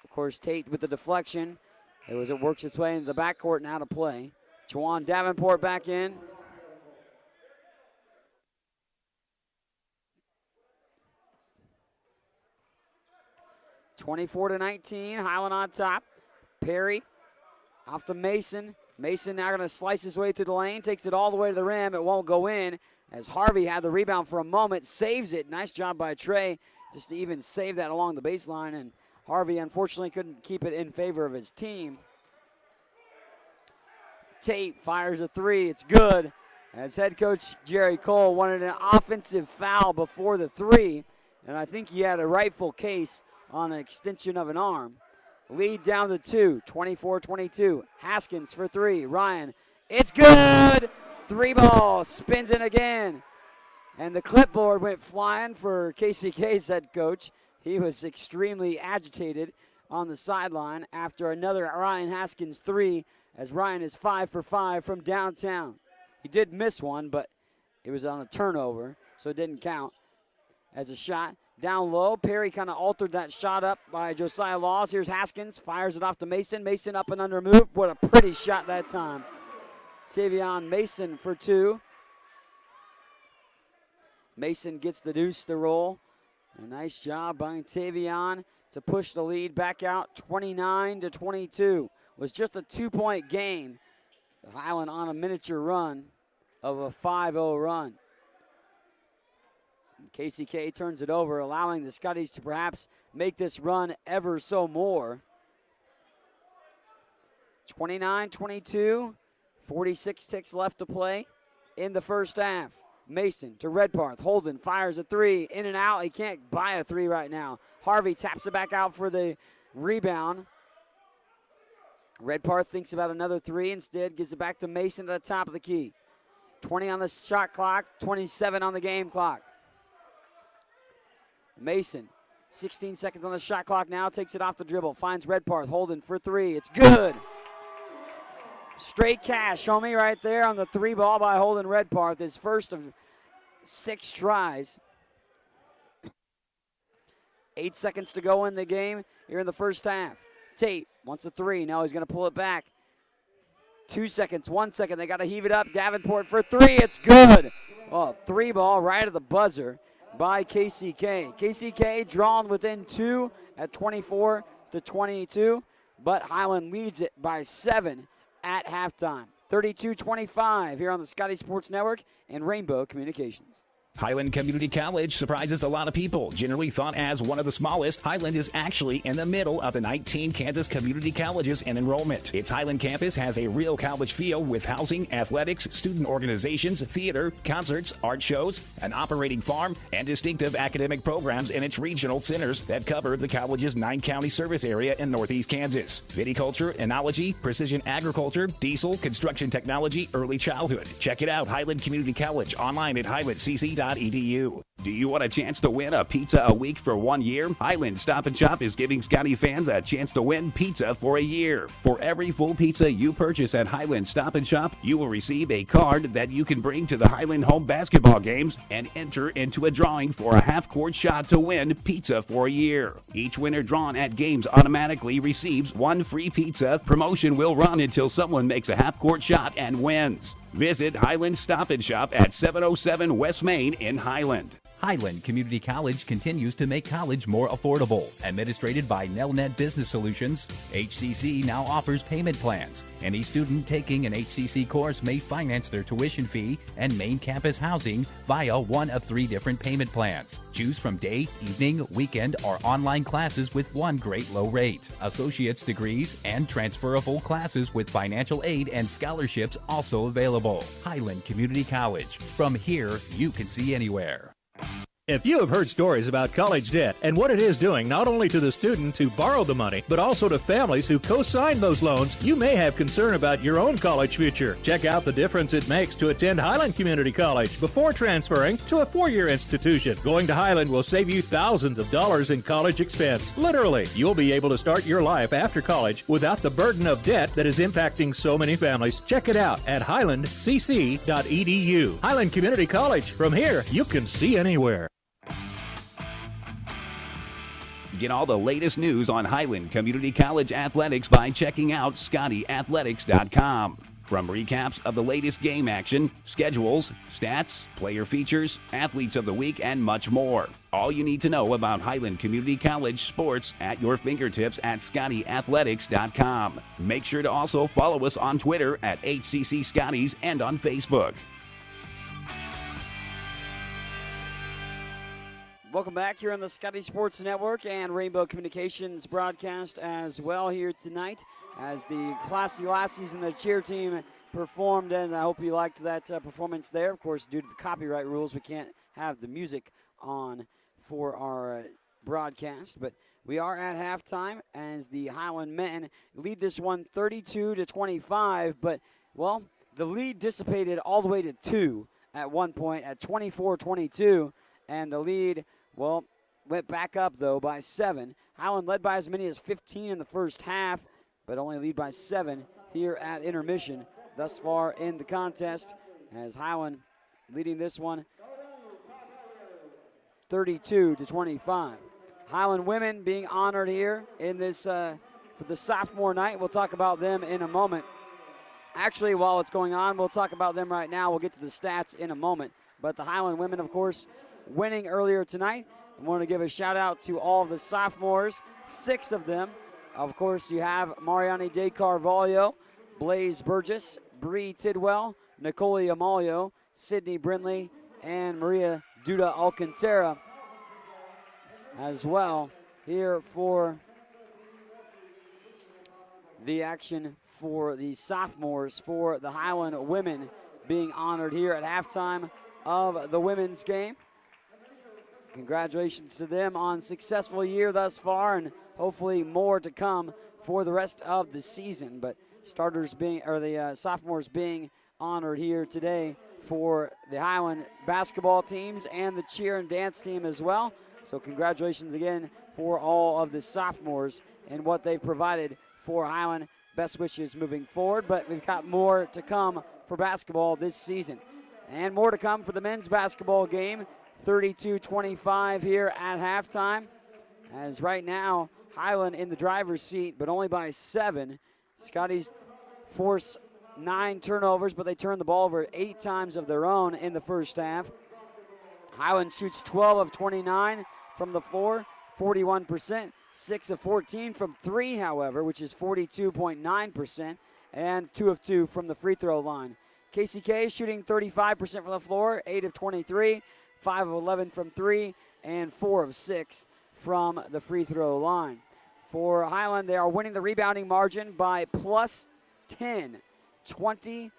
Of course, Tate with the deflection. It works its way into the backcourt now to play. Juwan Davenport back in. (24-19). Highland on top. Perry off to Mason. Mason now going to slice his way through the lane. Takes it all the way to the rim. It won't go in as Harvey had the rebound for a moment. Saves it. Nice job by Trey just to even save that along the baseline, and Harvey unfortunately couldn't keep it in favor of his team. Tate fires a three. It's good. As head coach Jerry Cole wanted an offensive foul before the three, and I think he had a rightful case on an extension of an arm. Lead down to 2, 24-22. Haskins for three. Ryan, it's good. Three ball, spins it again. And the clipboard went flying for KCK's head coach. He was extremely agitated on the sideline after another Ryan Haskins three, as Ryan is 5 for 5 from downtown. He did miss one, but it was on a turnover, so it didn't count as a shot. Down low, Perry kind of altered that shot up by Josiah Laws. Here's Haskins, fires it off to Mason. Mason up and under move. What a pretty shot that time. Tavion Mason for two. Mason gets the deuce to roll. A nice job by Tavion to push the lead back out 29-22. It was just a 2-point game. Highland on a miniature run of a 5-0 run. KCK turns it over, allowing the Scotties to perhaps make this run ever so more. 29-22, 46 ticks left to play in the first half. Mason to Redparth. Holden fires a three, in and out. He can't buy a three right now. Harvey taps it back out for the rebound. Redparth thinks about another three, instead gives it back to Mason at the top of the key. 20 on the shot clock, 27 on the game clock. Mason, 16 seconds on the shot clock now, takes it off the dribble, finds Redparth. Holden for three, it's good. Straight cash, homie, right there on the three ball by Holden Redparth, his first of 6 tries. 8 seconds to go in the game here in the first half. Tate wants a three, now he's gonna pull it back. 2 seconds, 1 second, they gotta heave it up. Davenport for three, it's good. Oh, three ball right at the buzzer by KCK. KCK drawn within 2 at 24-22, but Highland leads it by 7 at halftime. 32-25 here on the Scotty Sports Network and Rainbow Communications. Highland Community College surprises a lot of people. Generally thought as one of the smallest, Highland is actually in the middle of the 19 Kansas community colleges in enrollment. Its Highland campus has a real college feel with housing, athletics, student organizations, theater, concerts, art shows, an operating farm, and distinctive academic programs in its regional centers that cover the college's 9-county service area in northeast Kansas. Viticulture, enology, precision agriculture, diesel, construction technology, early childhood. Check it out, Highland Community College, online at highlandcc.edu. Do you want a chance to win a pizza a week for 1 year? Highland Stop and Shop is giving Scotty fans a chance to win pizza for a year. For every full pizza you purchase at Highland Stop and Shop, you will receive a card that you can bring to the Highland home basketball games and enter into a drawing for a half-court shot to win pizza for a year. Each winner drawn at games automatically receives 1 free pizza. Promotion will run until someone makes a half-court shot and wins. Visit Highland Stop and Shop at 707 West Main in Highland. Highland Community College continues to make college more affordable. Administrated by Nelnet Business Solutions, HCC now offers payment plans. Any student taking an HCC course may finance their tuition fee and main campus housing via one of 3 different payment plans. Choose from day, evening, weekend, or online classes with one great low rate. Associate's degrees and transferable classes with financial aid and scholarships also available. Highland Community College. From here, you can see anywhere. If you have heard stories about college debt and what it is doing not only to the students who borrowed the money, but also to families who co-signed those loans, you may have concern about your own college future. Check out the difference it makes to attend Highland Community College before transferring to a 4-year institution. Going to Highland will save you thousands of dollars in college expense. Literally, you'll be able to start your life after college without the burden of debt that is impacting so many families. Check it out at highlandcc.edu. Highland Community College. From here, you can see anywhere. Get all the latest news on Highland Community College athletics by checking out ScottyAthletics.com. From recaps of the latest game action, schedules, stats, player features, athletes of the week, and much more. All you need to know about Highland Community College sports at your fingertips at ScottyAthletics.com. Make sure to also follow us on Twitter at HCC Scotties and on Facebook. Welcome back here on the Scotty Sports Network and Rainbow Communications broadcast as well here tonight as the Classy Lassies and the cheer team performed, and I hope you liked that performance there. Of course, due to the copyright rules, we can't have the music on for our broadcast, but we are at halftime as the Highland men lead this one 32-25, but, well, the lead dissipated all the way to 2 at one point at 24-22, and the lead, well, went back up, though, by 7. Highland led by as many as 15 in the first half, but only lead by 7 here at intermission thus far in the contest, as Highland leading this one 32-25. Highland women being honored here in this for the sophomore night. We'll talk about them in a moment. Actually, while it's going on, we'll talk about them right now. We'll get to the stats in a moment. But the Highland women, of course, winning earlier tonight. I want to give a shout out to all of the sophomores, 6 of them. Of course, you have Mariani De Carvalho, Blaze Burgess, Bree Tidwell, Nicole Amalio, Sydney Brindley, and Maria Duda Alcantara as well here for the action for the sophomores for the Highland women being honored here at halftime of the women's game. Congratulations to them on successful year thus far, and hopefully more to come for the rest of the season. But starters being, or the sophomores being honored here today for the Highland basketball teams and the cheer and dance team as well. So congratulations again for all of the sophomores and what they've provided for Highland. Best wishes moving forward, but we've got more to come for basketball this season. And more to come for the men's basketball game, 32-25 here at halftime. As right now, Highland in the driver's seat, but only by 7. Scotties force 9 turnovers, but they turn the ball over 8 times of their own in the first half. Highland shoots 12 of 29 from the floor, 41%. 6 of 14 from 3, however, which is 42.9%, and 2 of 2 from the free throw line. KCK shooting 35% from the floor, 8 of 23, 5 of 11 from 3, and 4 of 6 from the free throw line. For Highland, they are winning the rebounding margin by plus 10, 20-10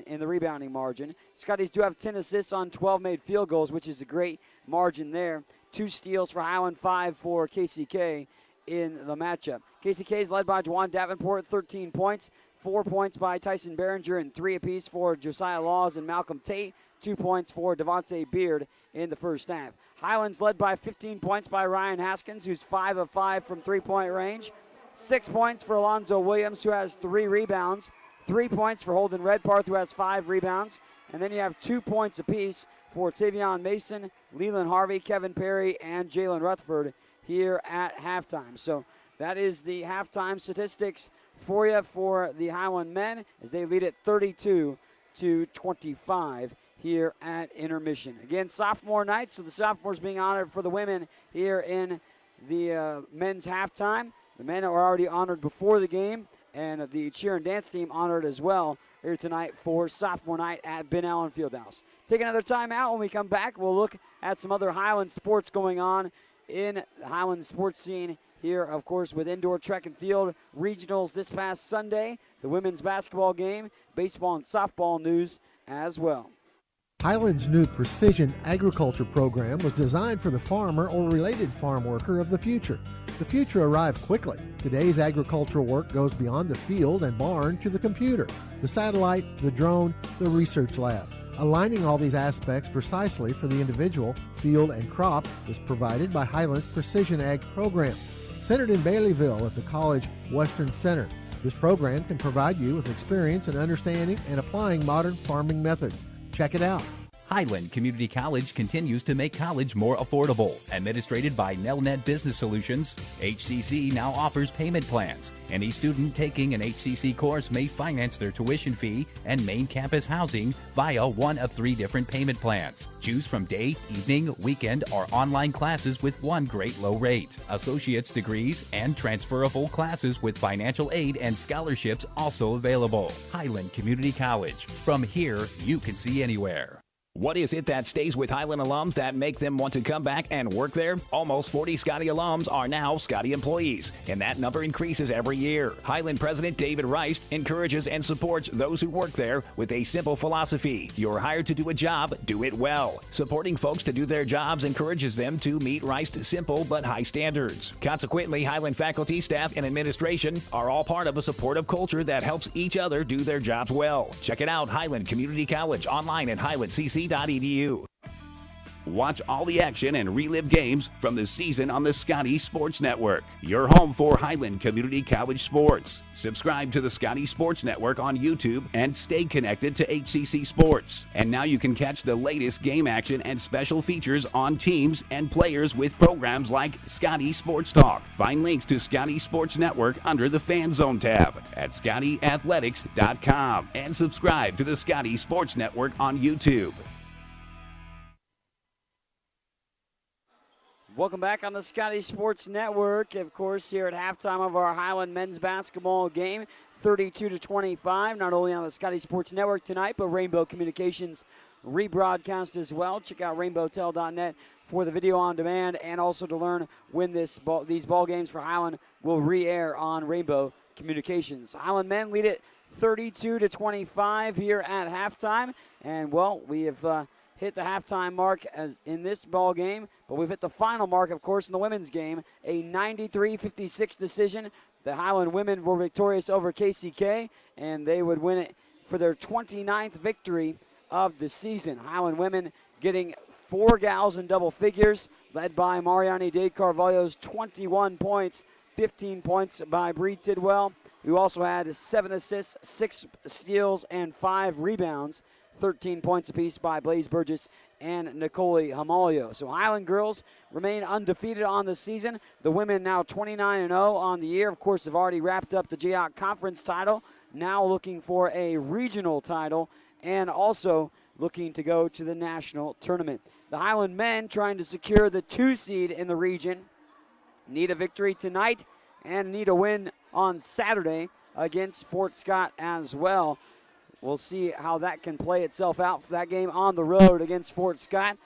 in the rebounding margin. Scotties do have 10 assists on 12 made field goals, which is a great margin there. 2 steals for Highland, 5 for KCK in the matchup. KCK is led by Juwan Davenport, 13 points. 4 points by Tyson Behringer, and 3 apiece for Josiah Laws and Malcolm Tate. 2 points for Devontae Beard in the first half. Highland's led by 15 points by Ryan Haskins, who's 5 of 5 from three-point range. 6 points for Alonzo Williams, who has 3 rebounds. 3 points for Holden Redparth, who has 5 rebounds. And then you have 2 points apiece for Tavion Mason, Leland Harvey, Kevin Perry, and Jalen Rutherford here at halftime. So that is the halftime statistics for you for the Highland men as they lead at 32-25 here at intermission. Again, sophomore night, so the sophomores being honored for the women here in the men's halftime. The men are already honored before the game, and the cheer and dance team honored as well here tonight for sophomore night at Ben Allen Fieldhouse. Take another time out. When we come back, we'll look at some other Highland sports going on in the Highland sports scene here, of course, with indoor track and field regionals this past Sunday, the women's basketball game, baseball and softball news as well. Highland's new precision agriculture program was designed for the farmer or related farm worker of the future. The future arrived quickly. Today's agricultural work goes beyond the field and barn to the computer, the satellite, the drone, the research lab. Aligning all these aspects precisely for the individual, field, and crop is provided by Highland's Precision Ag program. Centered in Baileyville at the College Western Center, this program can provide you with experience in understanding and applying modern farming methods. Check it out. Highland Community College continues to make college more affordable. Administrated by Nelnet Business Solutions, HCC now offers payment plans. Any student taking an HCC course may finance their tuition fee and main campus housing via one of 3 different payment plans. Choose from day, evening, weekend, or online classes with one great low rate. Associate's degrees and transferable classes with financial aid and scholarships also available. Highland Community College. From here, you can see anywhere. What is it that stays with Highland alums that make them want to come back and work there? Almost 40 Scotty alums are now Scotty employees, and that number increases every year. Highland President David Rice encourages and supports those who work there with a simple philosophy. You're hired to do a job, do it well. Supporting folks to do their jobs encourages them to meet Rice's simple but high standards. Consequently, Highland faculty, staff, and administration are all part of a supportive culture that helps each other do their jobs well. Check it out, Highland Community College, online at highlandcc.edu. Watch all the action and relive games from the season on the Scotty Sports Network, your home for Highland Community College sports. Subscribe to the Scotty Sports Network on YouTube and stay connected to HCC Sports. And now you can catch the latest game action and special features on teams and players with programs like Scotty Sports Talk. Find links to Scotty Sports Network under the Fan Zone tab at ScottyAthletics.com and subscribe to the Scotty Sports Network on YouTube. Welcome back on the Scotty Sports Network. Of course, here at halftime of our Highland men's basketball game, 32-25, not only on the Scotty Sports Network tonight, but Rainbow Communications rebroadcast as well. Check out rainbowtel.net for the video on demand and also to learn when these ball games for Highland will re-air on Rainbow Communications. Highland men lead it 32-25 here at halftime, and well, we have hit the halftime mark as in this ball game, but we've hit the final mark, of course, in the women's game, a 93-56 decision. The Highland women were victorious over KCK, and they would win it for their 29th victory of the season. Highland women getting 4 gals in double figures, led by Mariani De Carvalho's 21 points, 15 points by Bree Tidwell, who also had 7 assists, 6 steals, and 5 rebounds. 13 points apiece by Blaze Burgess and Nicole Hamalio. So Highland girls remain undefeated on the season. The women now 29-0 on the year. Of course, have already wrapped up the Jayhawk Conference title. Now looking for a regional title and also looking to go to the national tournament. The Highland men trying to secure the 2 seed in the region. Need a victory tonight and need a win on Saturday against Fort Scott as well. We'll see how that can play itself out for that game on the road against Fort Scott.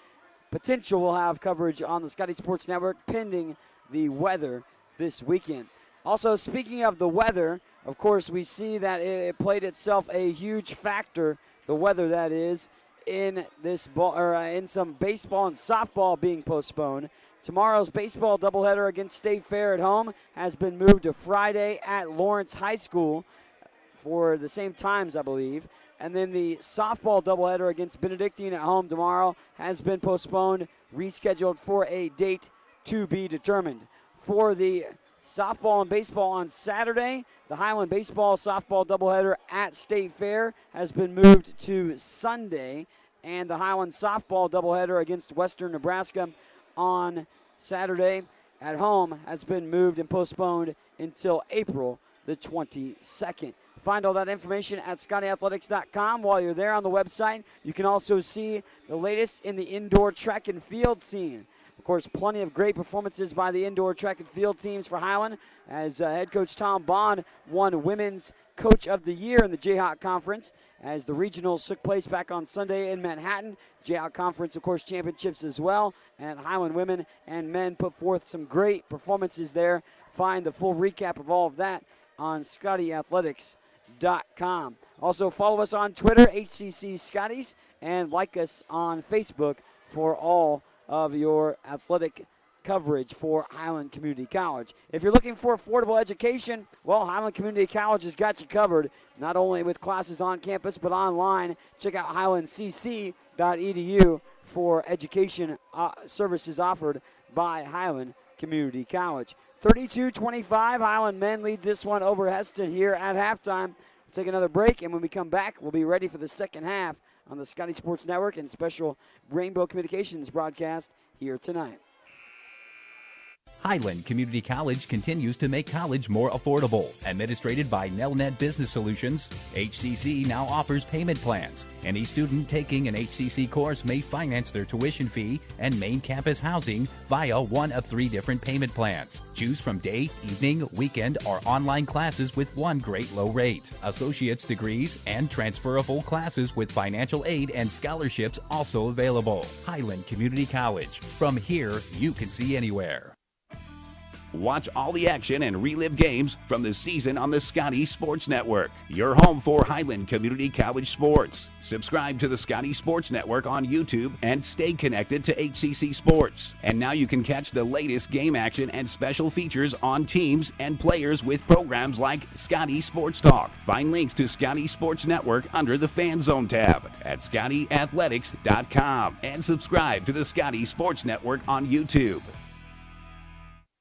Potential will have coverage on the Scotty Sports Network pending the weather this weekend. Also, speaking of the weather, of course, we see that it played itself a huge factor, the weather that is, in this ball, or in some baseball and softball being postponed. Tomorrow's baseball doubleheader against State Fair at home has been moved to Friday at Lawrence High School for the same times, I believe. And then the softball doubleheader against Benedictine at home tomorrow has been postponed, rescheduled for a date to be determined. For the softball and baseball on Saturday, the Highland baseball softball doubleheader at State Fair has been moved to Sunday, and the Highland softball doubleheader against Western Nebraska on Saturday at home has been moved and postponed until April the 22nd. Find all that information at ScottyAthletics.com. While you're there on the website, you can also see the latest in the indoor track and field scene. Of course, plenty of great performances by the indoor track and field teams for Highland, as head coach Tom Bond won Women's Coach of the Year in the Jayhawk Conference, as the regionals took place back on Sunday in Manhattan. Jayhawk Conference, of course, championships as well, and Highland women and men put forth some great performances there. Find the full recap of all of that on ScottyAthletics.com. Also follow us on Twitter, HCC Scotties, and like us on Facebook for all of your athletic coverage for Highland Community College. If you're looking for affordable education, well, Highland Community College has got you covered, not only with classes on campus but online. Check out highlandcc.edu for education services offered by Highland Community College. 32-25, Highland men lead this one over Heston here at halftime. We'll take another break, and when we come back, we'll be ready for the second half on the Scotty Sports Network and special Rainbow Communications broadcast here tonight. Highland Community College continues to make college more affordable. Administrated by Nelnet Business Solutions, HCC now offers payment plans. Any student taking an HCC course may finance their tuition fee and main campus housing via one of 3 different payment plans. Choose from day, evening, weekend, or online classes with one great low rate. Associate's degrees and transferable classes with financial aid and scholarships also available. Highland Community College. From here, you can see anywhere. Watch all the action and relive games from the season on the Scotty Sports Network, your home for Highland Community College sports. Subscribe to the Scotty Sports Network on YouTube and stay connected to HCC Sports. And now you can catch the latest game action and special features on teams and players with programs like Scotty Sports Talk. Find links to Scotty Sports Network under the Fan Zone tab at ScottyAthletics.com and subscribe to the Scotty Sports Network on YouTube.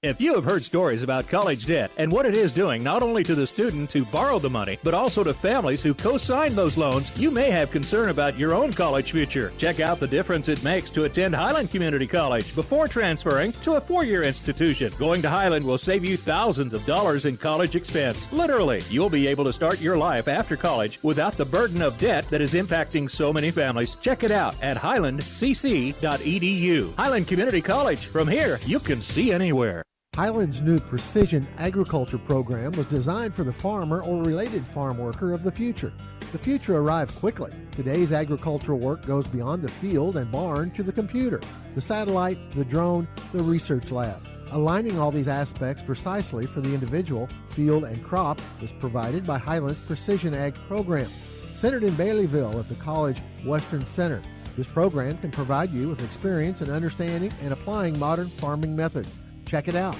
If you have heard stories about college debt and what it is doing not only to the student who borrowed the money, but also to families who co-signed those loans, you may have concern about your own college future. Check out the difference it makes to attend Highland Community College before transferring to a 4-year institution. Going to Highland will save you thousands of dollars in college expense. Literally, you'll be able to start your life after college without the burden of debt that is impacting so many families. Check it out at highlandcc.edu. Highland Community College. From here, you can see anywhere. Highland's new precision agriculture program was designed for the farmer or related farm worker of the future. The future arrived quickly. Today's agricultural work goes beyond the field and barn to the computer, the satellite, the drone, the research lab. Aligning all these aspects precisely for the individual, field, and crop is provided by Highland's Precision Ag program. Centered in Baileyville at the College Western Center, this program can provide you with experience in understanding and applying modern farming methods. Check it out.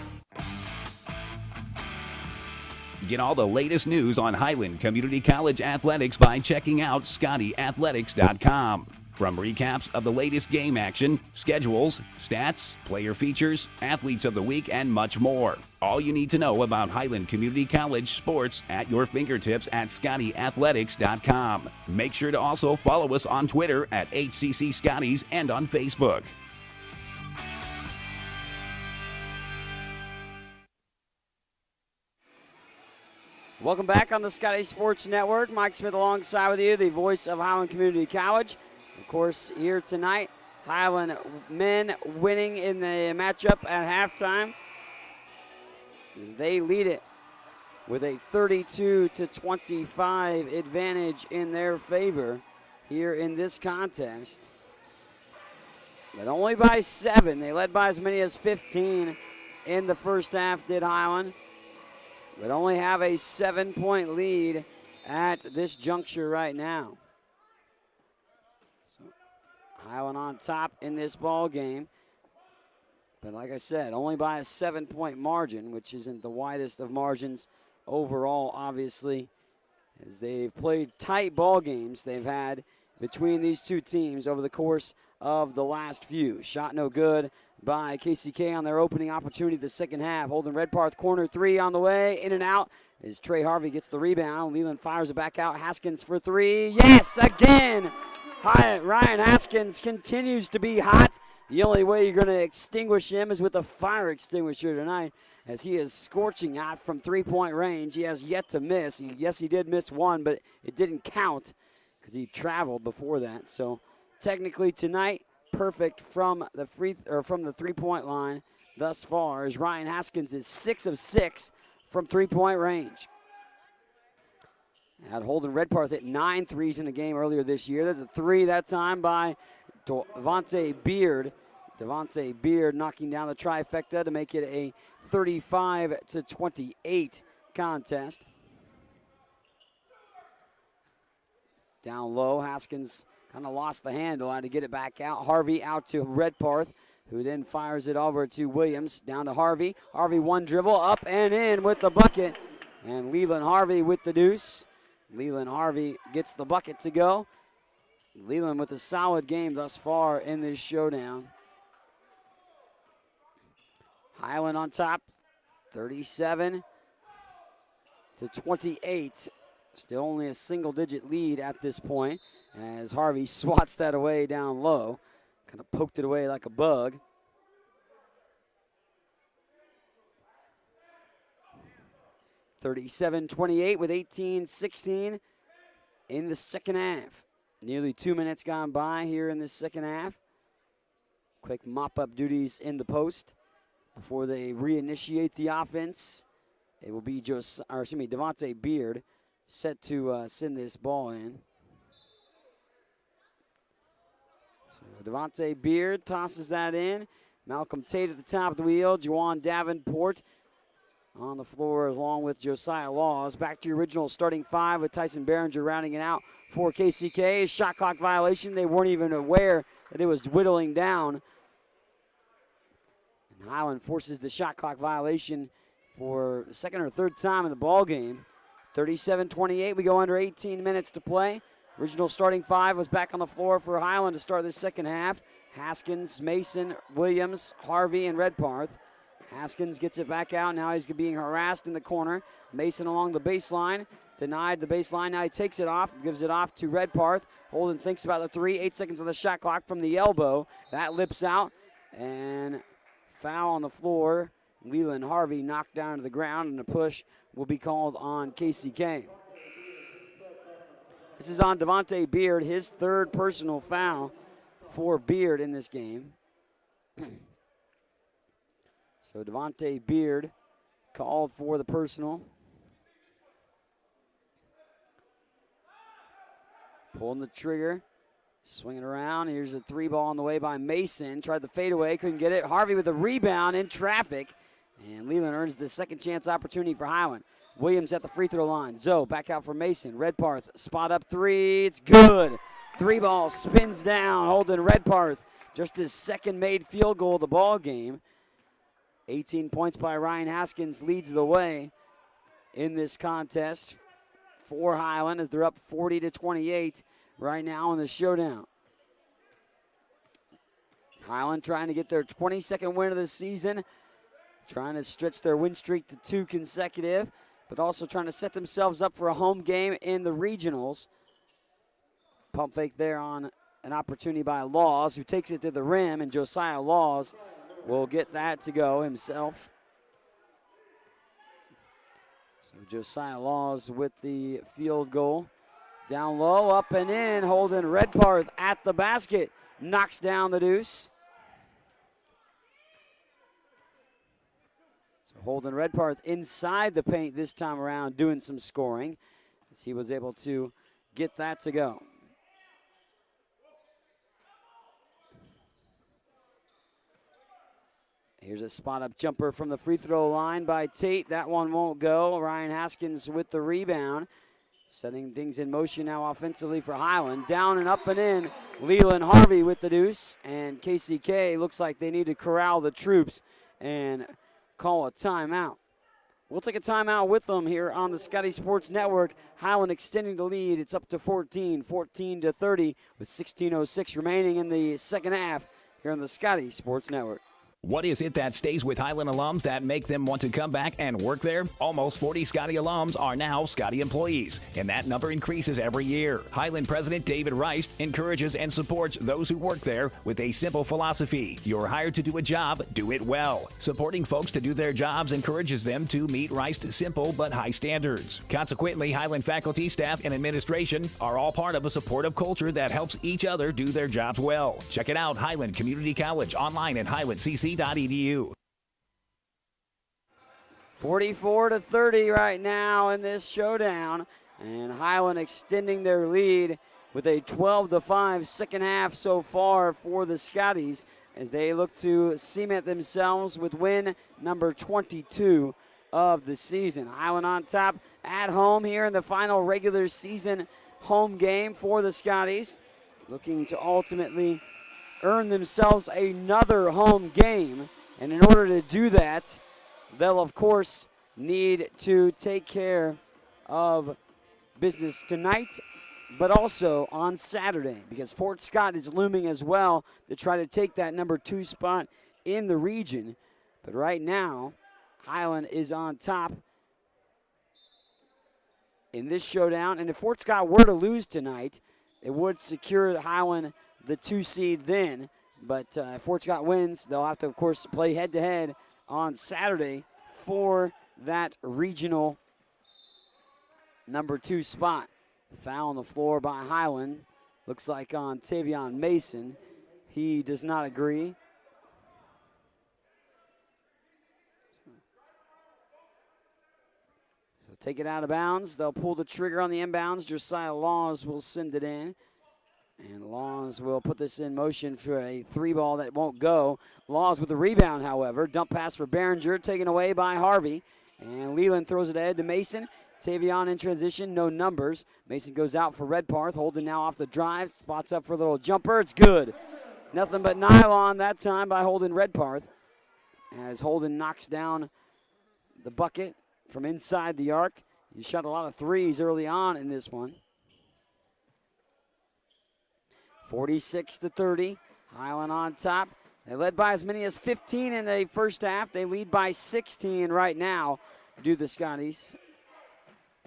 Get all the latest news on Highland Community College athletics by checking out ScottyAthletics.com. From recaps of the latest game action, schedules, stats, player features, athletes of the week, and much more. All you need to know about Highland Community College sports at your fingertips at ScottyAthletics.com. Make sure to also follow us on Twitter at HCC Scotties and on Facebook. Welcome back on the Scotty Sports Network. Mike Smith alongside with you, the voice of Highland Community College. Of course, here tonight, Highland men winning in the matchup at halftime as they lead it with a 32-25 advantage in their favor here in this contest. But only by 7. They led by as many as 15 in the first half, did Highland. But only have a 7-point lead at this juncture right now. So Highland on top in this ball game. But like I said, only by a 7-point margin, which isn't the widest of margins overall, obviously, as they've played tight ball games they've had between these two teams over the course of the last few. Shot no good by KCK on their opening opportunity the second half. Holden Redparth, corner 3 on the way, in and out as Trey Harvey gets the rebound. Leland fires it back out. Haskins for 3. Yes, again! Ryan Haskins continues to be hot. The only way you're going to extinguish him is with a fire extinguisher tonight, as he is scorching hot from 3-point range. He has yet to miss. Yes, he did miss one, but it didn't count because he traveled before that. So technically tonight, perfect from the 3-point line thus far, as Ryan Haskins is 6 of 6 from 3-point range. Had Holden Redparth hit 9 threes in the game earlier this year. There's a 3 that time by Devontae Beard. Devontae Beard knocking down the trifecta to make it a 35-28 contest. Down low, Haskins kind of lost the handle, had to get it back out. Harvey out to Redparth, who then fires it over to Williams. Down to Harvey. Harvey one dribble, up and in with the bucket. And Leland Harvey with the deuce. Leland Harvey gets the bucket to go. Leland with a solid game thus far in this showdown. Highland on top, 37-28. Still only a single-digit lead at this point, as Harvey swats that away down low. Kind of poked it away like a bug. 37-28 with 18-16 in the second half. Nearly 2 minutes gone by here in this second half. Quick mop-up duties in the post before they reinitiate the offense. It will be Devontae Beard set to send this ball in. So Devontae Beard tosses that in. Malcolm Tate at the top of the wheel. Juwan Davenport on the floor along with Josiah Laws. Back to your original starting five with Tyson Behringer rounding it out for KCK. Shot clock violation. They weren't even aware that it was whittling down. And Highland forces the shot clock violation for the second or third time in the ball game. 37-28. We go under 18 minutes to play. Original starting five was back on the floor for Highland to start the second half. Haskins, Mason, Williams, Harvey, and Redparth. Haskins gets it back out. Now he's being harassed in the corner. Mason along the baseline. Denied the baseline. Now he takes it off. Gives it off to Redparth. Holden thinks about the three. 8 seconds on the shot clock from the elbow. That lips out. And foul on the floor. Leland Harvey knocked down to the ground, and the push will be called on KCK. This is on Devontae Beard, his third personal foul for Beard in this game. So Devontae Beard called for the personal. Pulling the trigger, swinging around. Here's a three ball on the way by Mason. Tried the fadeaway, couldn't get it. Harvey with a rebound in traffic. And Leland earns the second chance opportunity for Highland. Williams at the free throw line. Zoe back out for Mason. Redparth, spot up three. It's good. Three ball spins down. Holden Redparth, just his second made field goal of the ball game. 18 points by Ryan Haskins leads the way in this contest for Highland as they're up 40-28 right now in the showdown. Highland trying to get their 22nd win of the season, trying to stretch their win streak to 2 consecutive, but also trying to set themselves up for a home game in the regionals. Pump fake there on an opportunity by Laws, who takes it to the rim, and Josiah Laws will get that to go himself. So Josiah Laws with the field goal. Down low, up and in. Holden Redparth at the basket. Knocks down the deuce. So Holden Redparth inside the paint this time around doing some scoring as he was able to get that to go. Here's a spot-up jumper from the free throw line by Tate. That one won't go. Ryan Haskins with the rebound. Setting things in motion now offensively for Highland. Down and up and in. Leland Harvey with the deuce. And KCK looks like they need to corral the troops and call a timeout. We'll take a timeout with them here on the Scotty Sports Network. Highland extending the lead. It's up to 14-30 with 16:06 remaining in the second half here on the Scotty Sports Network. What is it that stays with Highland alums that make them want to come back and work there? Almost 40 Scotty alums are now Scotty employees, and that number increases every year. Highland President David Rice encourages and supports those who work there with a simple philosophy. You're hired to do a job, do it well. Supporting folks to do their jobs encourages them to meet Rice's simple but high standards. Consequently, Highland faculty, staff, and administration are all part of a supportive culture that helps each other do their jobs well. Check it out, Highland Community College, online at highlandcc.edu. 44-30 right now in this showdown, and Highland extending their lead with a 12-5 second half so far for the Scotties as they look to cement themselves with win number 22 of the season. Highland on top at home here in the final regular season home game for the Scotties, looking to ultimately earn themselves another home game. And in order to do that, they'll, of course, need to take care of business tonight, but also on Saturday, because Fort Scott is looming as well to try to take that number 2 spot in the region. But right now, Highland is on top in this showdown. And if Fort Scott were to lose tonight, it would secure Highland the 2 seed then. But if Fort Scott wins, they'll have to, of course, play head-to-head on Saturday for that regional number 2 spot. Foul on the floor by Highland. Looks like on Tavion Mason. He does not agree. So take it out of bounds. They'll pull the trigger on the inbounds. Josiah Laws will send it in. And Laws will put this in motion for a 3-ball that won't go. Laws with the rebound, however. Dump pass for Behringer, taken away by Harvey. And Leland throws it ahead to Mason. Tavion in transition, no numbers. Mason goes out for Redparth. Holden now off the drive, spots up for a little jumper. It's good. Nothing but nylon that time by Holden Redparth. As Holden knocks down the bucket from inside the arc. He shot a lot of threes early on in this one. 46-30. Highland on top. They led by as many as 15 in the first half. They lead by 16 right now, do the Scotties.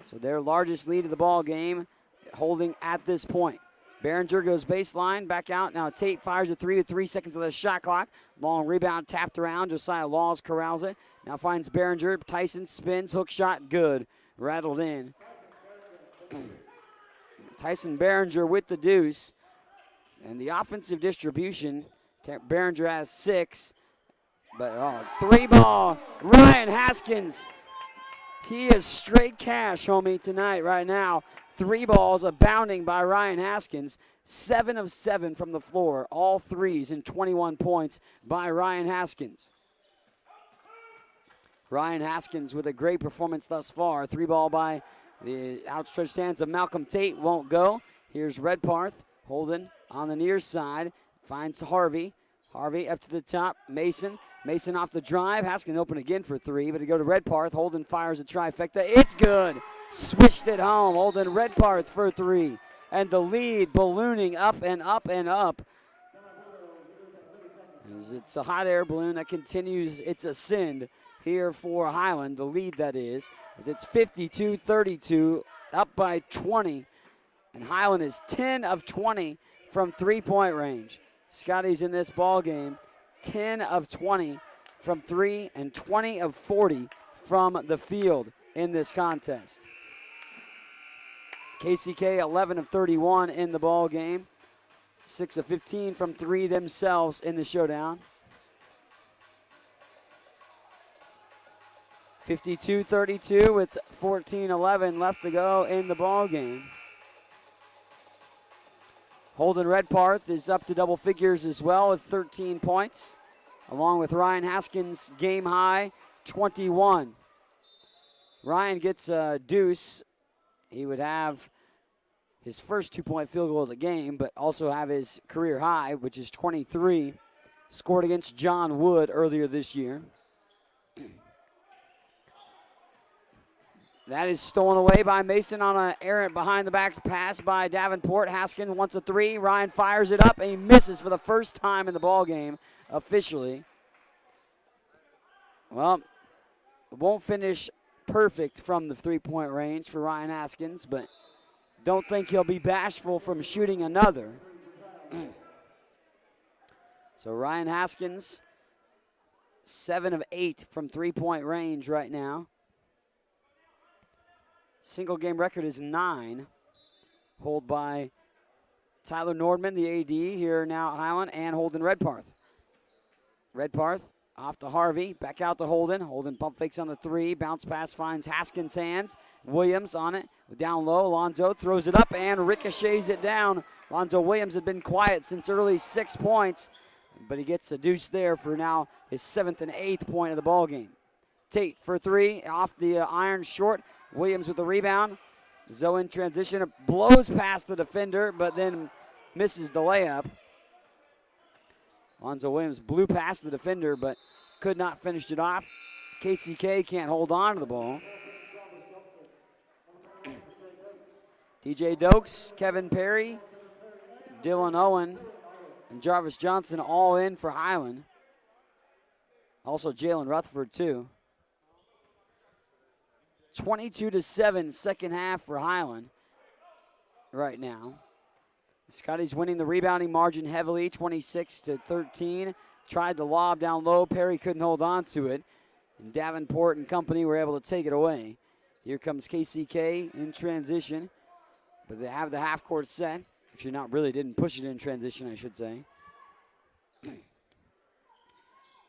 So their largest lead of the ball game, holding at this point. Behringer goes baseline, back out. Now Tate fires a 3 with 3 seconds of the shot clock. Long rebound tapped around. Josiah Laws corrals it. Now finds Behringer. Tyson spins, hook shot, good. Rattled in. Tyson Behringer with the deuce. And the offensive distribution, Behringer has 6. But 3-ball, Ryan Haskins. He is straight cash, homie, tonight, right now. 3 balls abounding by Ryan Haskins. 7 of 7 from the floor. All threes and 21 points by Ryan Haskins. Ryan Haskins with a great performance thus far. 3-ball by the outstretched hands of Malcolm Tate. Won't go. Here's Redparth. Holden on the near side. Finds Harvey. Harvey up to the top. Mason. Mason off the drive. Haskins open again for 3, but to go to Redparth. Holden fires a trifecta. It's good. Swished it home. Holden Redparth for 3. And the lead ballooning up and up and up. As it's a hot air balloon that continues its ascend here for Highland. The lead, that is. As it's 52-32, up by 20. And Highland is 10 of 20 from 3-point range. Scotty's in this ball game. 10 of 20 from 3 and 20 of 40 from the field in this contest. KCK 11 of 31 in the ball game. 6 of 15 from 3 themselves in the showdown. 52-32 with 14-11 left to go in the ball game. Holden Redparth is up to double figures as well with 13 points, along with Ryan Haskins' game high 21. Ryan gets a deuce. He would have his first 2-point field goal of the game, but also have his career high, which is 23, scored against John Wood earlier this year. That is stolen away by Mason on an errant behind-the-back pass by Davenport. Haskins wants a 3. Ryan fires it up, and he misses for the first time in the ballgame officially. Well, won't finish perfect from the 3-point range for Ryan Haskins, but don't think he'll be bashful from shooting another. So Ryan Haskins, 7 of 8 from 3-point range right now. Single game record is 9, held by Tyler Nordman, the AD here now at Highland, and Holden Redparth. Redparth off to Harvey, back out to Holden. Holden pump fakes on the 3, bounce pass finds Haskins' hands. Williams on it, down low. Alonzo throws it up and ricochets it down. Alonzo Williams had been quiet since early 6 points, but he gets a deuce there for now his 7th and 8th point of the ball game. Tate for 3, off the iron short. Williams with the rebound. Zoe in transition, blows past the defender, but then misses the layup. Alonzo Williams blew past the defender, but could not finish it off. KCK can't hold on to the ball. DJ Dokes, Kevin Perry, Dylan Owen, and Jarvis Johnson all in for Highland. Also Jalen Rutherford, too. 22-7 second half for Highland right now. Scotty's winning the rebounding margin heavily, 26-13. Tried to lob down low. Perry couldn't hold on to it. And Davenport and company were able to take it away. Here comes KCK in transition, but they have the half court set. Actually, not really, didn't push it in transition, I should say.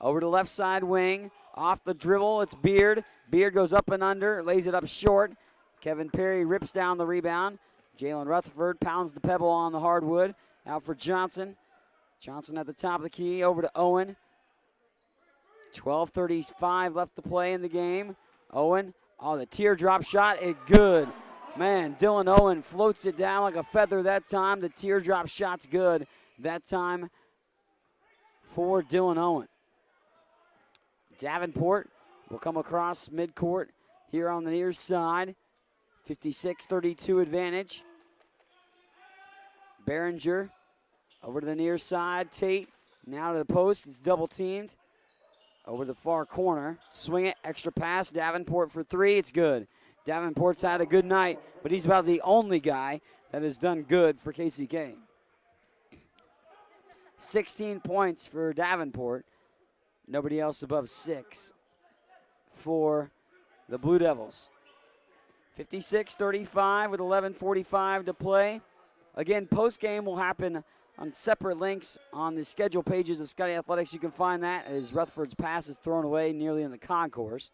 Over to left side wing, off the dribble, it's Beard. Beard goes up and under, lays it up short. Kevin Perry rips down the rebound. Jalen Rutherford pounds the pebble on the hardwood. Out for Johnson. Johnson at the top of the key, over to Owen. 12:35 left to play in the game. Owen, oh, the teardrop shot, it good. Man, Dylan Owen floats it down like a feather that time. The teardrop shot's good that time for Dylan Owen. Davenport will come across midcourt here on the near side. 56-32 advantage. Behringer over to the near side. Tate now to the post. It's double teamed. Over the far corner. Swing it. Extra pass. Davenport for three. It's good. Davenport's had a good night, but he's about the only guy that has done good for KCK. 16 points for Davenport. Nobody else above 6 for the Blue Devils. 56-35 with 11:45 to play. Again, post-game will happen on separate links on the schedule pages of Scotty Athletics. You can find that as Rutherford's pass is thrown away nearly in the concourse.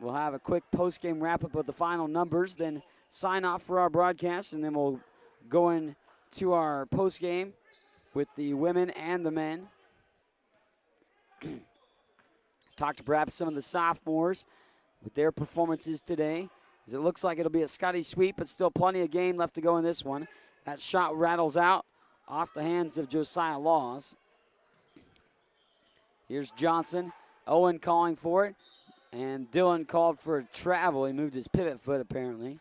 We'll have a quick post-game wrap-up of the final numbers, then sign off for our broadcast, and then we'll go into our post-game with the women and the men. Talk to perhaps some of the sophomores with their performances today, as it looks like it'll be a Scotty sweep, but still plenty of game left to go in this one. That shot rattles out off the hands of Josiah Laws. Here's Johnson. Owen calling for it, and Dylan called for a travel. He moved his pivot foot, apparently.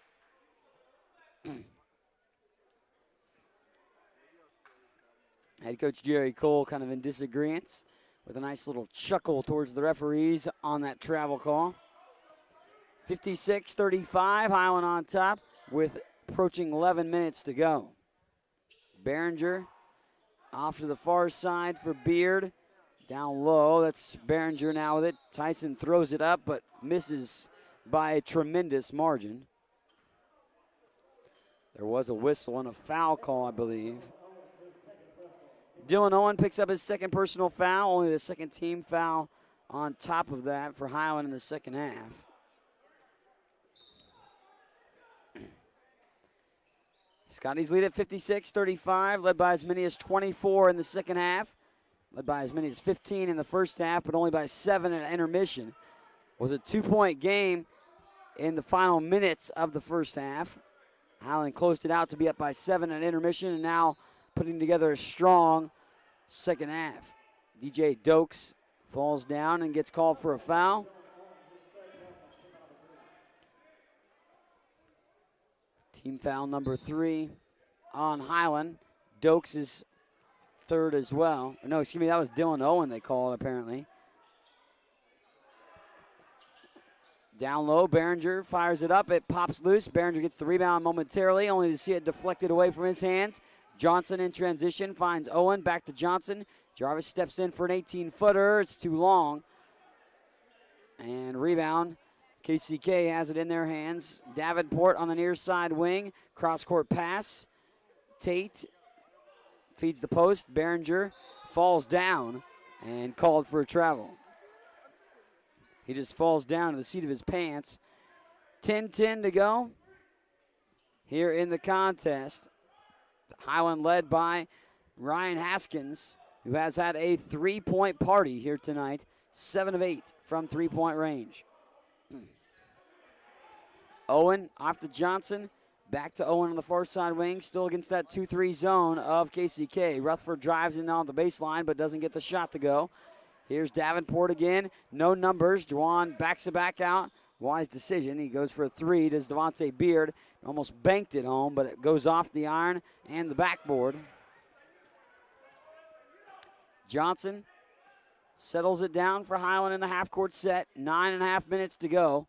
Head coach Jerry Cole kind of in disagreement with a nice little chuckle towards the referees on that travel call. 56-35, Highland on top with approaching 11 minutes to go. Behringer off to the far side for Beard. Down low, that's Behringer now with it. Tyson throws it up, but misses by a tremendous margin. There was a whistle and a foul call, I believe. Dylan Owen picks up his second personal foul, only the second team foul on top of that for Highland in the second half. Scotty's lead at 56-35, led by as many as 24 in the second half. Led by as many as 15 in the first half, but only by 7 at intermission. It was a 2-point game in the final minutes of the first half. Highland closed it out to be up by 7 at intermission, and now putting together a strong second half. DJ Dokes falls down and gets called for a foul. Team foul number 3 on Highland. Dokes is third as well. No, excuse me, that was Dylan Owen they called apparently. Down low, Behringer fires it up. It pops loose. Behringer gets the rebound momentarily, only to see it deflected away from his hands. Johnson in transition finds Owen. Back to Johnson. Jarvis steps in for an 18-footer. It's too long. And rebound. KCK has it in their hands. Davenport on the near side wing. Cross-court pass. Tate feeds the post. Behringer falls down and called for a travel. He just falls down to the seat of his pants. 10-10 to go here in the contest. Highland led by Ryan Haskins, who has had a three-point party here tonight. 7 of 8 from three-point range. Owen off to Johnson. Back to Owen on the far side wing, still against that 2-3 zone of KCK. Rutherford drives in on the baseline, but doesn't get the shot to go. Here's Davenport again. No numbers. Juwan backs it back out. Wise decision. He goes for a 3. Does Devontae Beard. Almost banked it home, but it goes off the iron and the backboard. Johnson settles it down for Highland in the half-court set. 9.5 minutes to go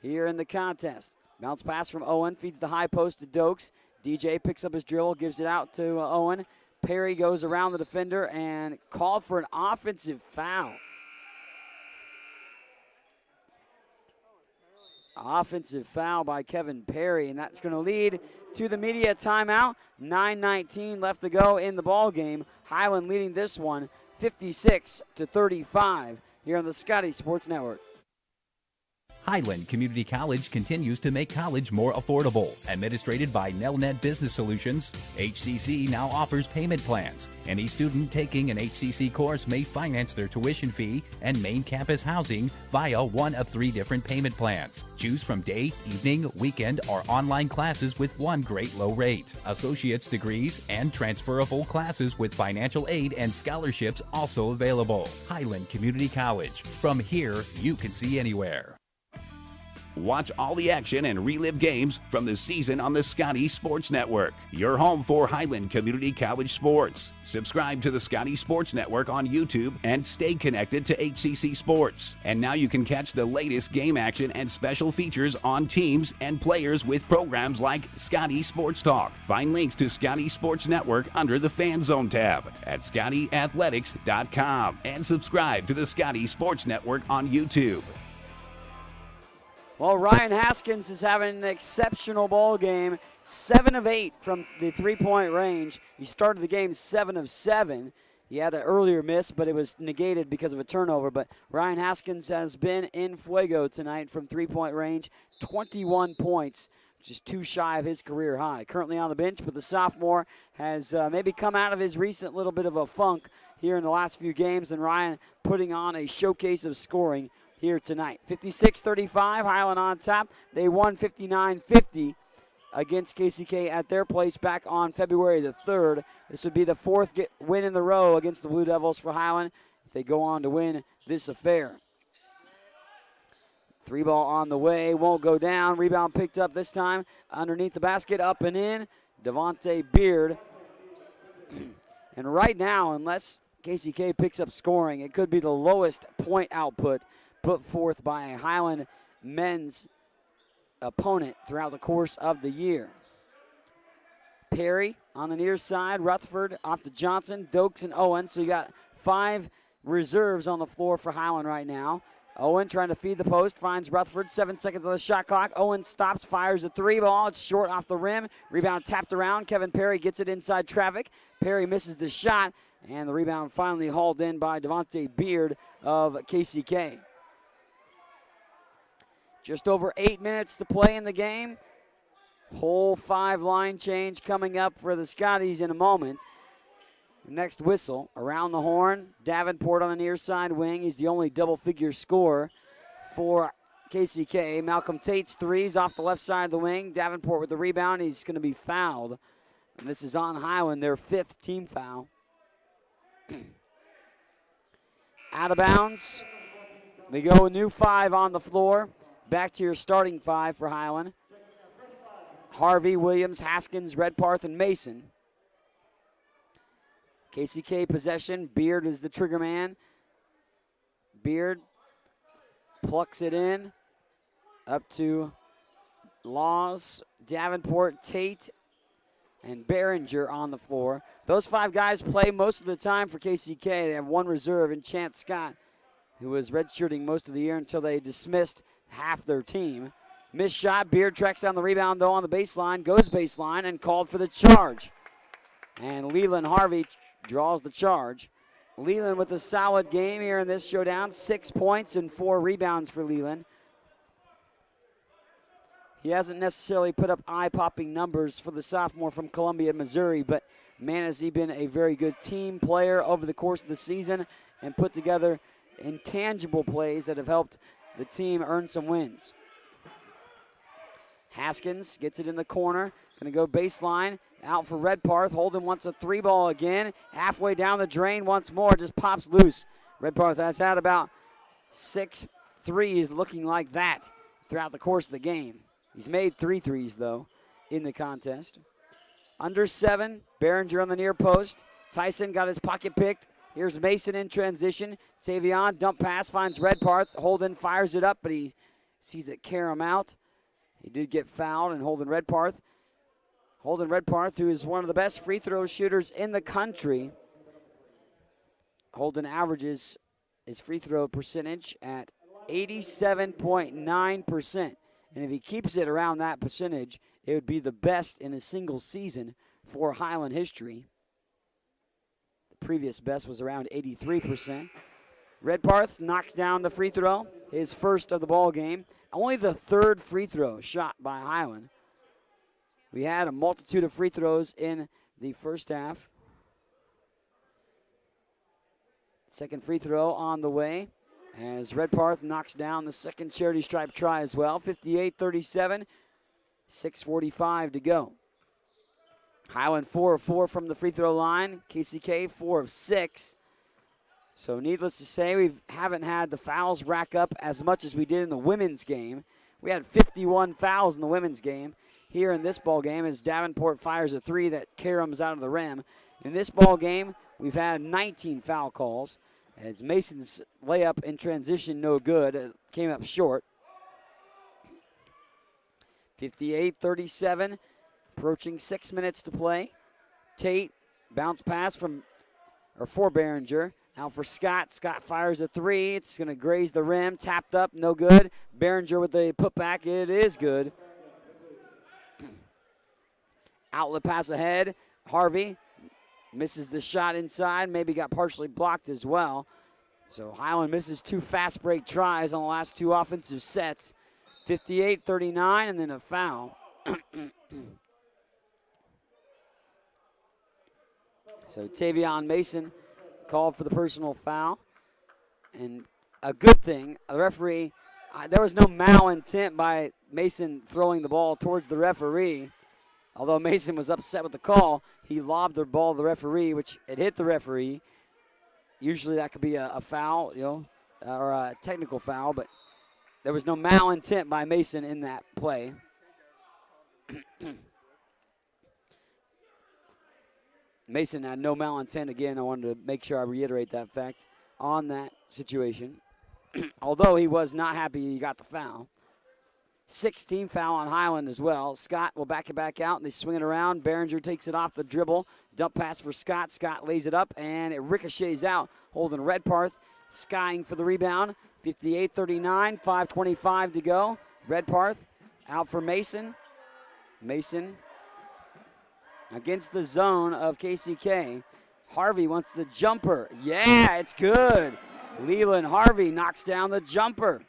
here in the contest. Bounce pass from Owen, feeds the high post to Dokes. DJ picks up his dribble, gives it out to Owen. Perry goes around the defender and called for an offensive foul. Offensive foul by Kevin Perry, and that's going to lead to the media timeout. 9:19 left to go in the ball game. Highland leading this one 56-35 here on the Scotty Sports Network. Highland Community College continues to make college more affordable. Administrated by Nelnet Business Solutions, HCC now offers payment plans. Any student taking an HCC course may finance their tuition fee and main campus housing via one of 3 different payment plans. Choose from day, evening, weekend, or online classes with one great low rate. Associate's degrees and transferable classes with financial aid and scholarships also available. Highland Community College. From here, you can see anywhere. Watch all the action and relive games from the season on the Scotty Sports Network, your home for Highland Community College sports. Subscribe to the Scotty Sports Network on YouTube and stay connected to HCC Sports. And now you can catch the latest game action and special features on teams and players with programs like Scotty Sports Talk. Find links to Scotty Sports Network under the Fan Zone tab at ScottyAthletics.com and subscribe to the Scotty Sports Network on YouTube. Well, Ryan Haskins is having an exceptional ball game. 7 of 8 from the three-point range. He started the game 7 of 7. He had an earlier miss, but it was negated because of a turnover. But Ryan Haskins has been in fuego tonight from three-point range. 21 points, which is 2 shy of his career high. Currently on the bench, but the sophomore has maybe come out of his recent little bit of a funk here in the last few games. And Ryan putting on a showcase of scoring here tonight. 56-35, Highland on top. They won 59-50 against KCK at their place back on February the 3rd. This would be the 4th win in a row against the Blue Devils for Highland if they go on to win this affair. 3 ball on the way, won't go down. Rebound picked up this time underneath the basket, up and in. Devontae Beard. And right now, unless KCK picks up scoring, it could be the lowest point output put forth by a Highland men's opponent throughout the course of the year. Perry on the near side, Rutherford off to Johnson, Dokes, and Owen. So you got 5 reserves on the floor for Highland right now. Owen trying to feed the post, finds Rutherford, 7 seconds on the shot clock. Owen stops, fires a 3 ball. It's short off the rim. Rebound tapped around. Kevin Perry gets it inside traffic. Perry misses the shot, and the rebound finally hauled in by Devontae Beard of KCK. Just over 8 minutes to play in the game. Whole 5 line change coming up for the Scotties in a moment. Next whistle, around the horn, Davenport on the near side wing. He's the only double-figure scorer for KCK. Malcolm Tate's 3's off the left side of the wing. Davenport with the rebound. He's going to be fouled. And this is on Highland, their 5th team foul. Out of bounds. We go a new 5 on the floor. Back to your starting 5 for Highland. Harvey, Williams, Haskins, Redparth, and Mason. KCK possession. Beard is the trigger man. Beard plucks it in. Up to Laws, Davenport, Tate, and Behringer on the floor. Those 5 guys play most of the time for KCK. They have 1 reserve in Chance Scott, who was redshirting most of the year until they dismissed half their team. Missed shot. Beard tracks down the rebound, though, on the baseline. Goes baseline and called for the charge. And Leland Harvey draws the charge. Leland with a solid game here in this showdown. 6 points and 4 rebounds for Leland. He hasn't necessarily put up eye-popping numbers for the sophomore from Columbia, Missouri, but man, has he been a very good team player over the course of the season and put together intangible plays that have helped the team earn some wins. Haskins gets it in the corner. Going to go baseline. Out for Redparth. Holden wants a 3 ball again. Halfway down the drain once more. Just pops loose. Redparth has had about 6 threes looking like that throughout the course of the game. He's made 3 threes, though, in the contest. Under 7. Behringer on the near post. Tyson got his pocket picked. Here's Mason in transition. Savion, dump pass, finds Redparth. Holden fires it up, but he sees it carry him out. He did get fouled, and Holden Redparth, who is one of the best free throw shooters in the country. Holden averages his free throw percentage at 87.9%. And if he keeps it around that percentage, it would be the best in a single season for Highland history. The previous best was around 83%. Redparth knocks down the free throw, his first of the ball game. Only the third free throw shot by Highland. We had a multitude of free throws in the first half. Second free throw on the way as Redparth knocks down the second charity stripe try as well. 58-37, 6:45 to go. Highland 4 of 4 from the free throw line. KCK 4 of 6. So needless to say, we haven't had the fouls rack up as much as we did in the women's game. We had 51 fouls in the women's game. Here in this ball game, as Davenport fires a three that caroms out of the rim. In this ball game, we've had 19 foul calls. As Mason's layup in transition, no good. It came up short. 58-37, approaching 6 minutes to play. Tate, bounce pass for Behringer. Now for Scott. Scott fires a three. It's going to graze the rim. Tapped up, no good. Behringer with the putback. It is good. Outlet pass ahead. Harvey misses the shot inside. Maybe got partially blocked as well. So Highland misses 2 fast break tries on the last 2 offensive sets. 58-39 and then a foul. So Tavion Mason called for the personal foul. And a good thing, the referee, there was no malintent by Mason throwing the ball towards the referee. Although Mason was upset with the call, he lobbed the ball to the referee, which it hit the referee. Usually that could be a foul, or a technical foul, but there was no malintent by Mason in that play. Mason had no malintent. Again, I wanted to make sure I reiterate that fact on that situation. Although he was not happy he got the foul. 16 foul on Highland as well. Scott will back it back out, and they swing it around. Behringer takes it off the dribble. Dump pass for Scott. Scott lays it up, and it ricochets out. Holding Redparth, skying for the rebound. 58-39, 5:25 to go. Redparth out for Mason. Mason against the zone of KCK. Harvey wants the jumper. Yeah, it's good. Leland Harvey knocks down the jumper.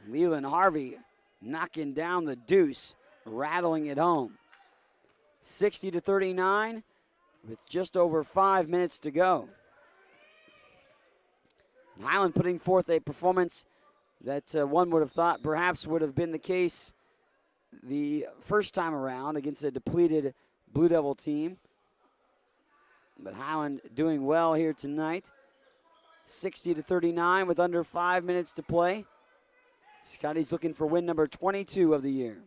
Leland Harvey knocking down the deuce, rattling it home. 60-39 with just over 5 minutes to go. And Highland putting forth a performance that one would have thought perhaps would have been the case the first time around against a depleted Blue Devil team. But Highland doing well here tonight. 60-39 with under 5 minutes to play. Scotty's looking for win number 22 of the year.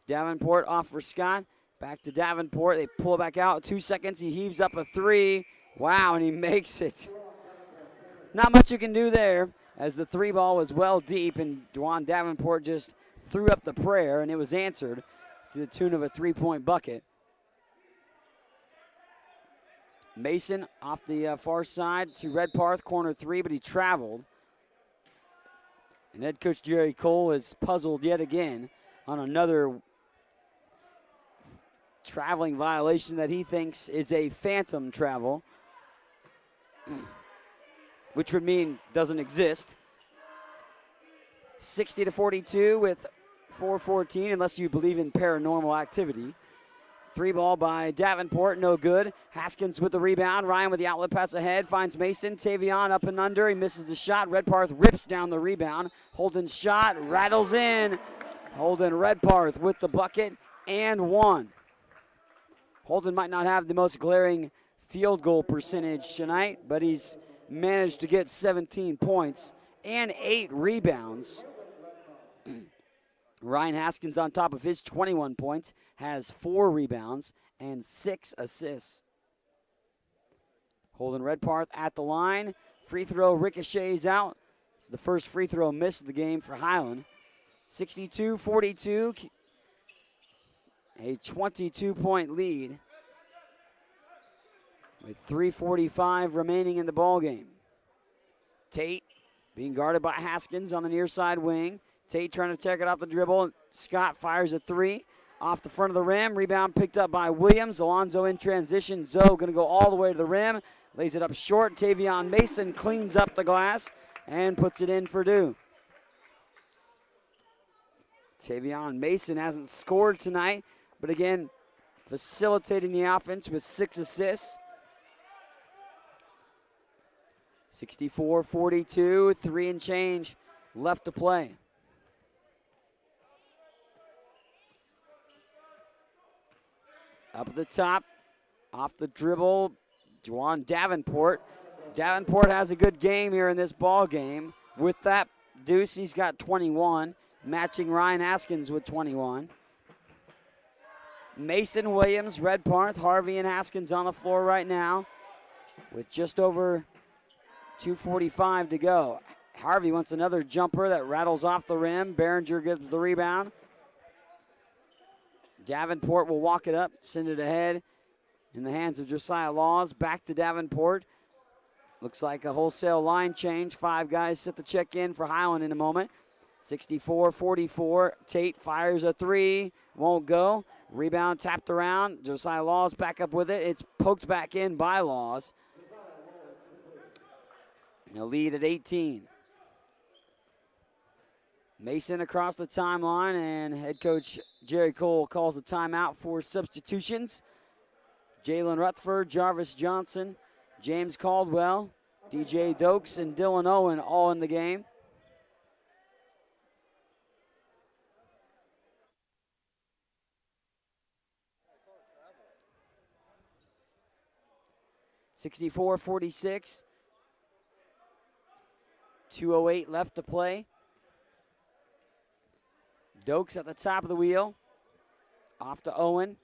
Davenport off for Scott. Back to Davenport. They pull it back out. 2 seconds. He heaves up a three. Wow, and he makes it. Not much you can do there as the three ball was well deep, and Dwan Davenport just threw up the prayer, and it was answered to the tune of a three-point bucket. Mason off the far side to Redparth, corner three, but he traveled. And head coach Jerry Cole is puzzled yet again on another traveling violation that he thinks is a phantom travel, which would mean doesn't exist. 60-42 with 4:14, unless you believe in paranormal activity. Three ball by Davenport, no good. Haskins with the rebound. Ryan with the outlet pass ahead, finds Mason. Tavion up and under, he misses the shot. Redparth rips down the rebound. Holden's shot rattles in. Holden Redparth with the bucket and one. Holden might not have the most glaring field goal percentage tonight, but he's managed to get 17 points and 8 rebounds. Ryan Haskins on top of his 21 points has 4 rebounds and 6 assists. Holden Redparth at the line. Free throw ricochets out. It's the first free throw miss of the game for Highland. 62-42, a 22-point lead with 3:45 remaining in the ball game. Tate being guarded by Haskins on the near side wing. Tate trying to check it off the dribble. Scott fires a three off the front of the rim. Rebound picked up by Williams. Alonzo in transition. Zoe going to go all the way to the rim. Lays it up short. Tavion Mason cleans up the glass and puts it in for Dew. Tavion Mason hasn't scored tonight, but again, facilitating the offense with 6 assists. 64-42, 3 and change left to play. Up at the top, off the dribble, Juwan Davenport. Davenport has a good game here in this ball game. With that deuce, he's got 21, matching Ryan Haskins with 21. Mason, Williams, Redparth, Harvey, and Haskins on the floor right now with just over 2:45 to go. Harvey wants another jumper that rattles off the rim. Behringer gives the rebound. Davenport will walk it up, send it ahead in the hands of Josiah Laws. Back to Davenport. Looks like a wholesale line change. 5 guys set the check in for Highland in a moment. 64-44. Tate fires a three. Won't go. Rebound tapped around. Josiah Laws back up with it. It's poked back in by Laws. A lead at 18. Mason across the timeline, and head coach Jerry Cole calls a timeout for substitutions. Jalen Rutherford, Jarvis Johnson, James Caldwell, DJ Dokes, and Dylan Owen all in the game. (64-46). 2:08 left to play. Dokes at the top of the wheel. Off to Owen.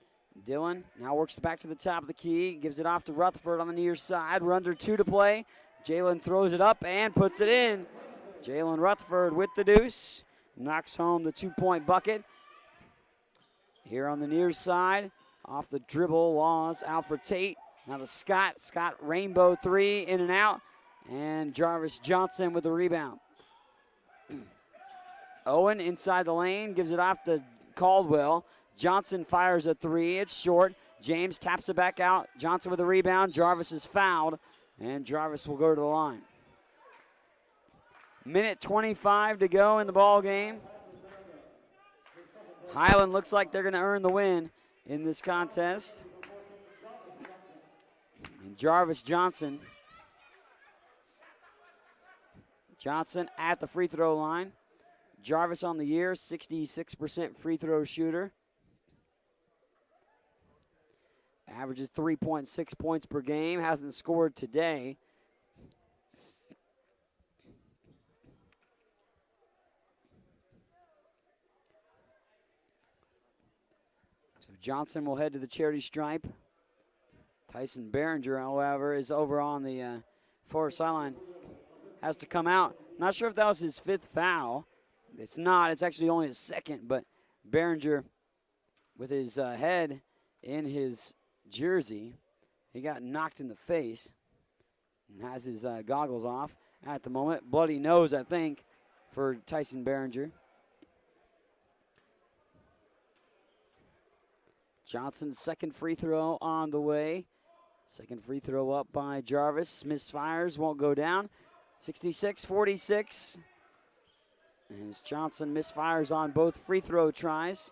Dylan now works back to the top of the key. Gives it off to Rutherford on the near side. We're under 2 to play. Jalen throws it up and puts it in. Jalen Rutherford with the deuce. Knocks home the 2-point bucket. Here on the near side. Off the dribble. Laws out for Tate. Now to Scott. Scott rainbow three in and out. And Jarvis Johnson with the rebound. Owen inside the lane, gives it off to Caldwell. Johnson fires a three, it's short. James taps it back out. Johnson with the rebound. Jarvis is fouled, and Jarvis will go to the line. Minute 25 to go in the ball game. Highland looks like they're gonna earn the win in this contest. And Jarvis Johnson at the free throw line. Jarvis on the year, 66% free throw shooter. Averages 3.6 points per game, hasn't scored today. So Johnson will head to the charity stripe. Tyson Behringer, however, is over on the far sideline. Has to come out. Not sure if that was his 5th foul. It's not. It's actually only his 2nd, but Behringer with his head in his jersey, he got knocked in the face and has his goggles off at the moment. Bloody nose, I think, for Tyson Behringer. Johnson's 2nd free throw on the way. 2nd free throw up by Jarvis. Misfires, won't go down. 66-46. As Johnson misfires on both free throw tries.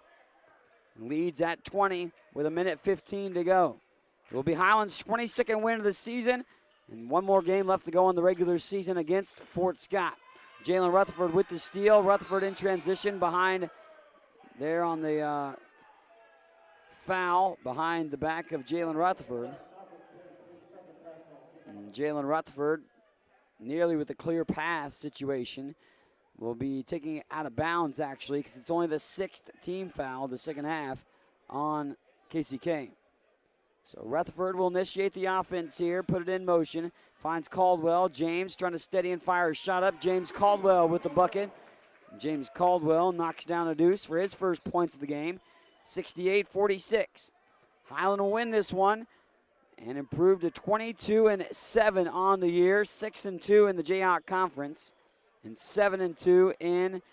Leads at 20 with 1:15 to go. It will be Highland's 22nd win of the season, and one more game left to go in the regular season against Fort Scott. Jalen Rutherford with the steal. Rutherford in transition behind there on the foul behind the back of Jalen Rutherford. And Jalen Rutherford nearly with a clear path situation. Will be taking it out of bounds, actually, because it's only the 6th team foul, the second half, on KCK. So Rutherford will initiate the offense here, put it in motion, finds Caldwell. James trying to steady and fire a shot up. James Caldwell with the bucket. James Caldwell knocks down a deuce for his first points of the game. 68-46. Highland will win this one and improve to 22-7 on the year, 6-2 in the Jayhawk Conference, and 7-2 in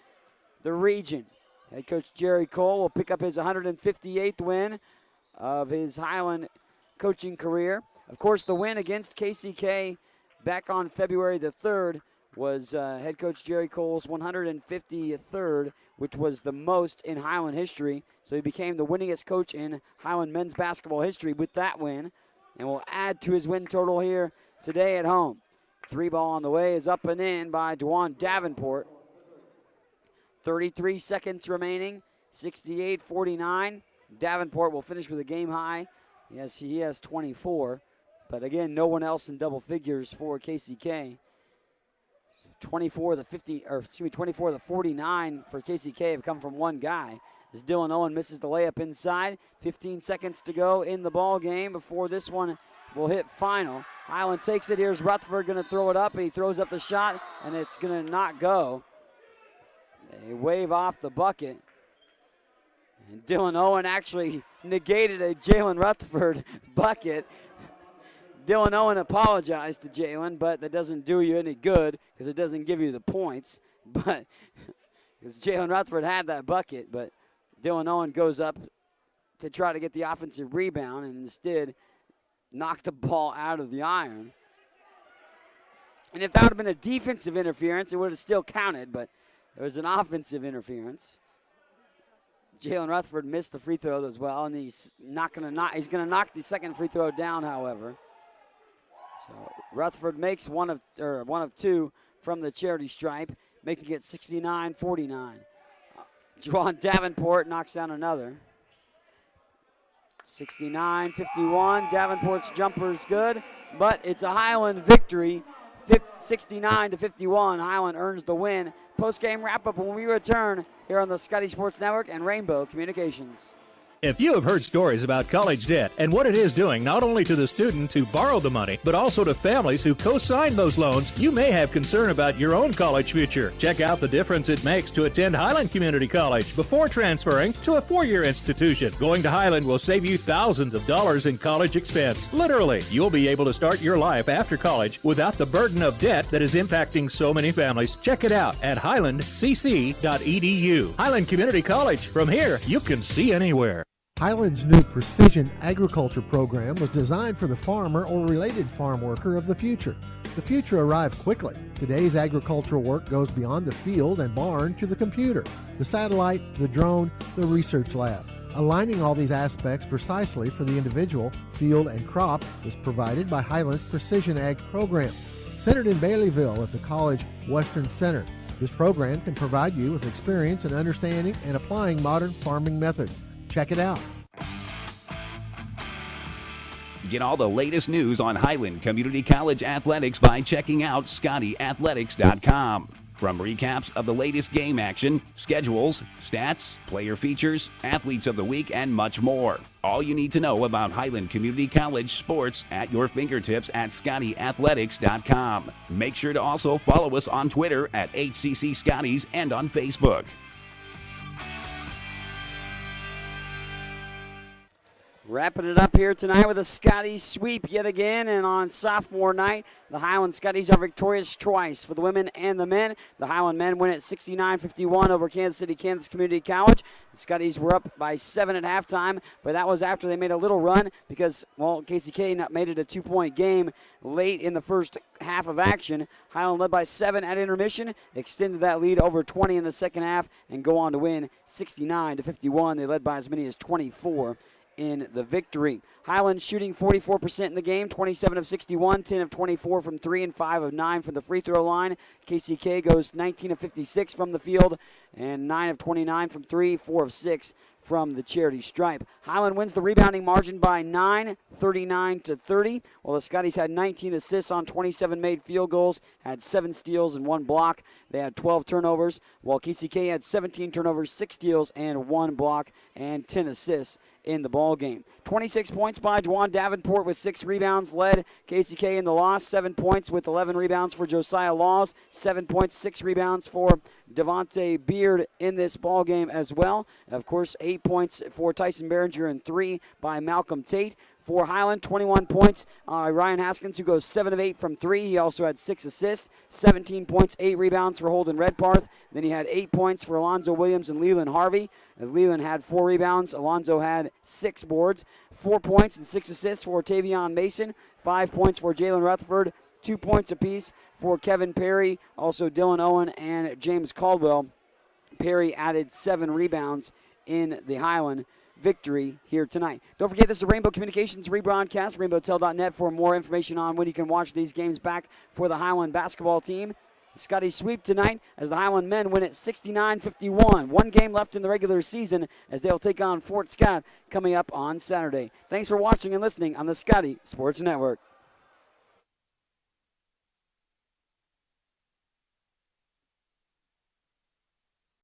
the region. Head coach Jerry Cole will pick up his 158th win of his Highland coaching career. Of course, the win against KCK back on February the 3rd was head coach Jerry Cole's 153rd, which was the most in Highland history. So he became the winningest coach in Highland men's basketball history with that win, and will add to his win total here today at home. 3-ball on the way is up and in by Dwan Davenport. 33 seconds remaining, 68-49. Davenport will finish with a game high. Yes, he has 24, but again, no one else in double figures for KCK. 24 of the 49 for KCK have come from one guy. As Dylan Owen misses the layup inside. 15 seconds to go in the ball game before this one will hit final. Highland takes it. Here's Rutherford going to throw it up, and he throws up the shot, and it's going to not go. They wave off the bucket. And Dylan Owen actually negated a Jalen Rutherford bucket. Dylan Owen apologized to Jalen, but that doesn't do you any good because it doesn't give you the points. But because Jalen Rutherford had that bucket, but Dylan Owen goes up to try to get the offensive rebound and instead knocked the ball out of the iron. And if that would have been a defensive interference, it would have still counted, but it was an offensive interference. Jalen Rutherford missed the free throw as well, and he's going to knock the second free throw down, however. So Rutherford makes one of two from the charity stripe, making it 69-49. Juwan Davenport knocks down another. 69-51. Davenport's jumper is good, but it's a Highland victory. 69-51. Highland earns the win. Post-game wrap-up when we return here on the Scotty Sports Network and Rainbow Communications. If you have heard stories about college debt and what it is doing not only to the student who borrowed the money, but also to families who co-signed those loans, you may have concern about your own college future. Check out the difference it makes to attend Highland Community College before transferring to a four-year institution. Going to Highland will save you thousands of dollars in college expense. Literally, you'll be able to start your life after college without the burden of debt that is impacting so many families. Check it out at highlandcc.edu. Highland Community College. From here, you can see anywhere. Highland's new precision agriculture program was designed for the farmer or related farm worker of the future. The future arrived quickly. Today's agricultural work goes beyond the field and barn to the computer, the satellite, the drone, the research lab. Aligning all these aspects precisely for the individual, field, and crop is provided by Highland's Precision Ag program. Centered in Baileyville at the College Western Center, this program can provide you with experience in understanding and applying modern farming methods. Check it out. Get all the latest news on Highland Community College athletics by checking out ScottyAthletics.com. From recaps of the latest game action, schedules, stats, player features, athletes of the week, and much more. All you need to know about Highland Community College sports at your fingertips at ScottyAthletics.com. Make sure to also follow us on Twitter at HCC Scotties and on Facebook. Wrapping it up here tonight with a Scotties sweep yet again, and on sophomore night, the Highland Scotties are victorious twice for the women and the men. The Highland men win at 69-51 over Kansas City, Kansas Community College. The Scotties were up by 7 at halftime, but that was after they made a little run because, well, KCK made it a 2-point game late in the first half of action. Highland led by 7 at intermission, extended that lead over 20 in the second half, and go on to win 69-51. They led by as many as 24 in the victory. Highland shooting 44% in the game, 27 of 61, 10 of 24 from 3, and 5 of 9 from the free throw line. KCK goes 19 of 56 from the field, and 9 of 29 from 3, 4 of 6 from the charity stripe. Highland wins the rebounding margin by 9, 39-30, while the Scotties had 19 assists on 27 made field goals, had 7 steals and 1 block. They had 12 turnovers, while KCK had 17 turnovers, 6 steals, and 1 block, and 10 assists in the ball game. 26 points by Juwan Davenport with 6 rebounds, led KCK in the loss. 7 points with 11 rebounds for Josiah Laws. 7 points, 6 rebounds for Devontae Beard in this ball game as well. Of course, 8 points for Tyson Behringer and 3 by Malcolm Tate. For Highland, 21 points. Ryan Haskins, who goes 7 of 8 from 3. He also had 6 assists, 17 points, 8 rebounds for Holden Redparth. Then he had 8 points for Alonzo Williams and Leland Harvey, as Leland had 4 rebounds. Alonzo had 6 boards, 4 points and 6 assists for Tavion Mason, 5 points for Jalen Rutherford, 2 points apiece for Kevin Perry, also Dylan Owen and James Caldwell. Perry added 7 rebounds in the Highland victory here tonight. Don't forget, this is a Rainbow Communications rebroadcast, rainbowtel.net for more information on when you can watch these games back for the Highland basketball team. Scotty sweep tonight as the Highland men win it 69-51. 1 game left in the regular season as they'll take on Fort Scott coming up on Saturday. Thanks for watching and listening on the Scotty Sports Network.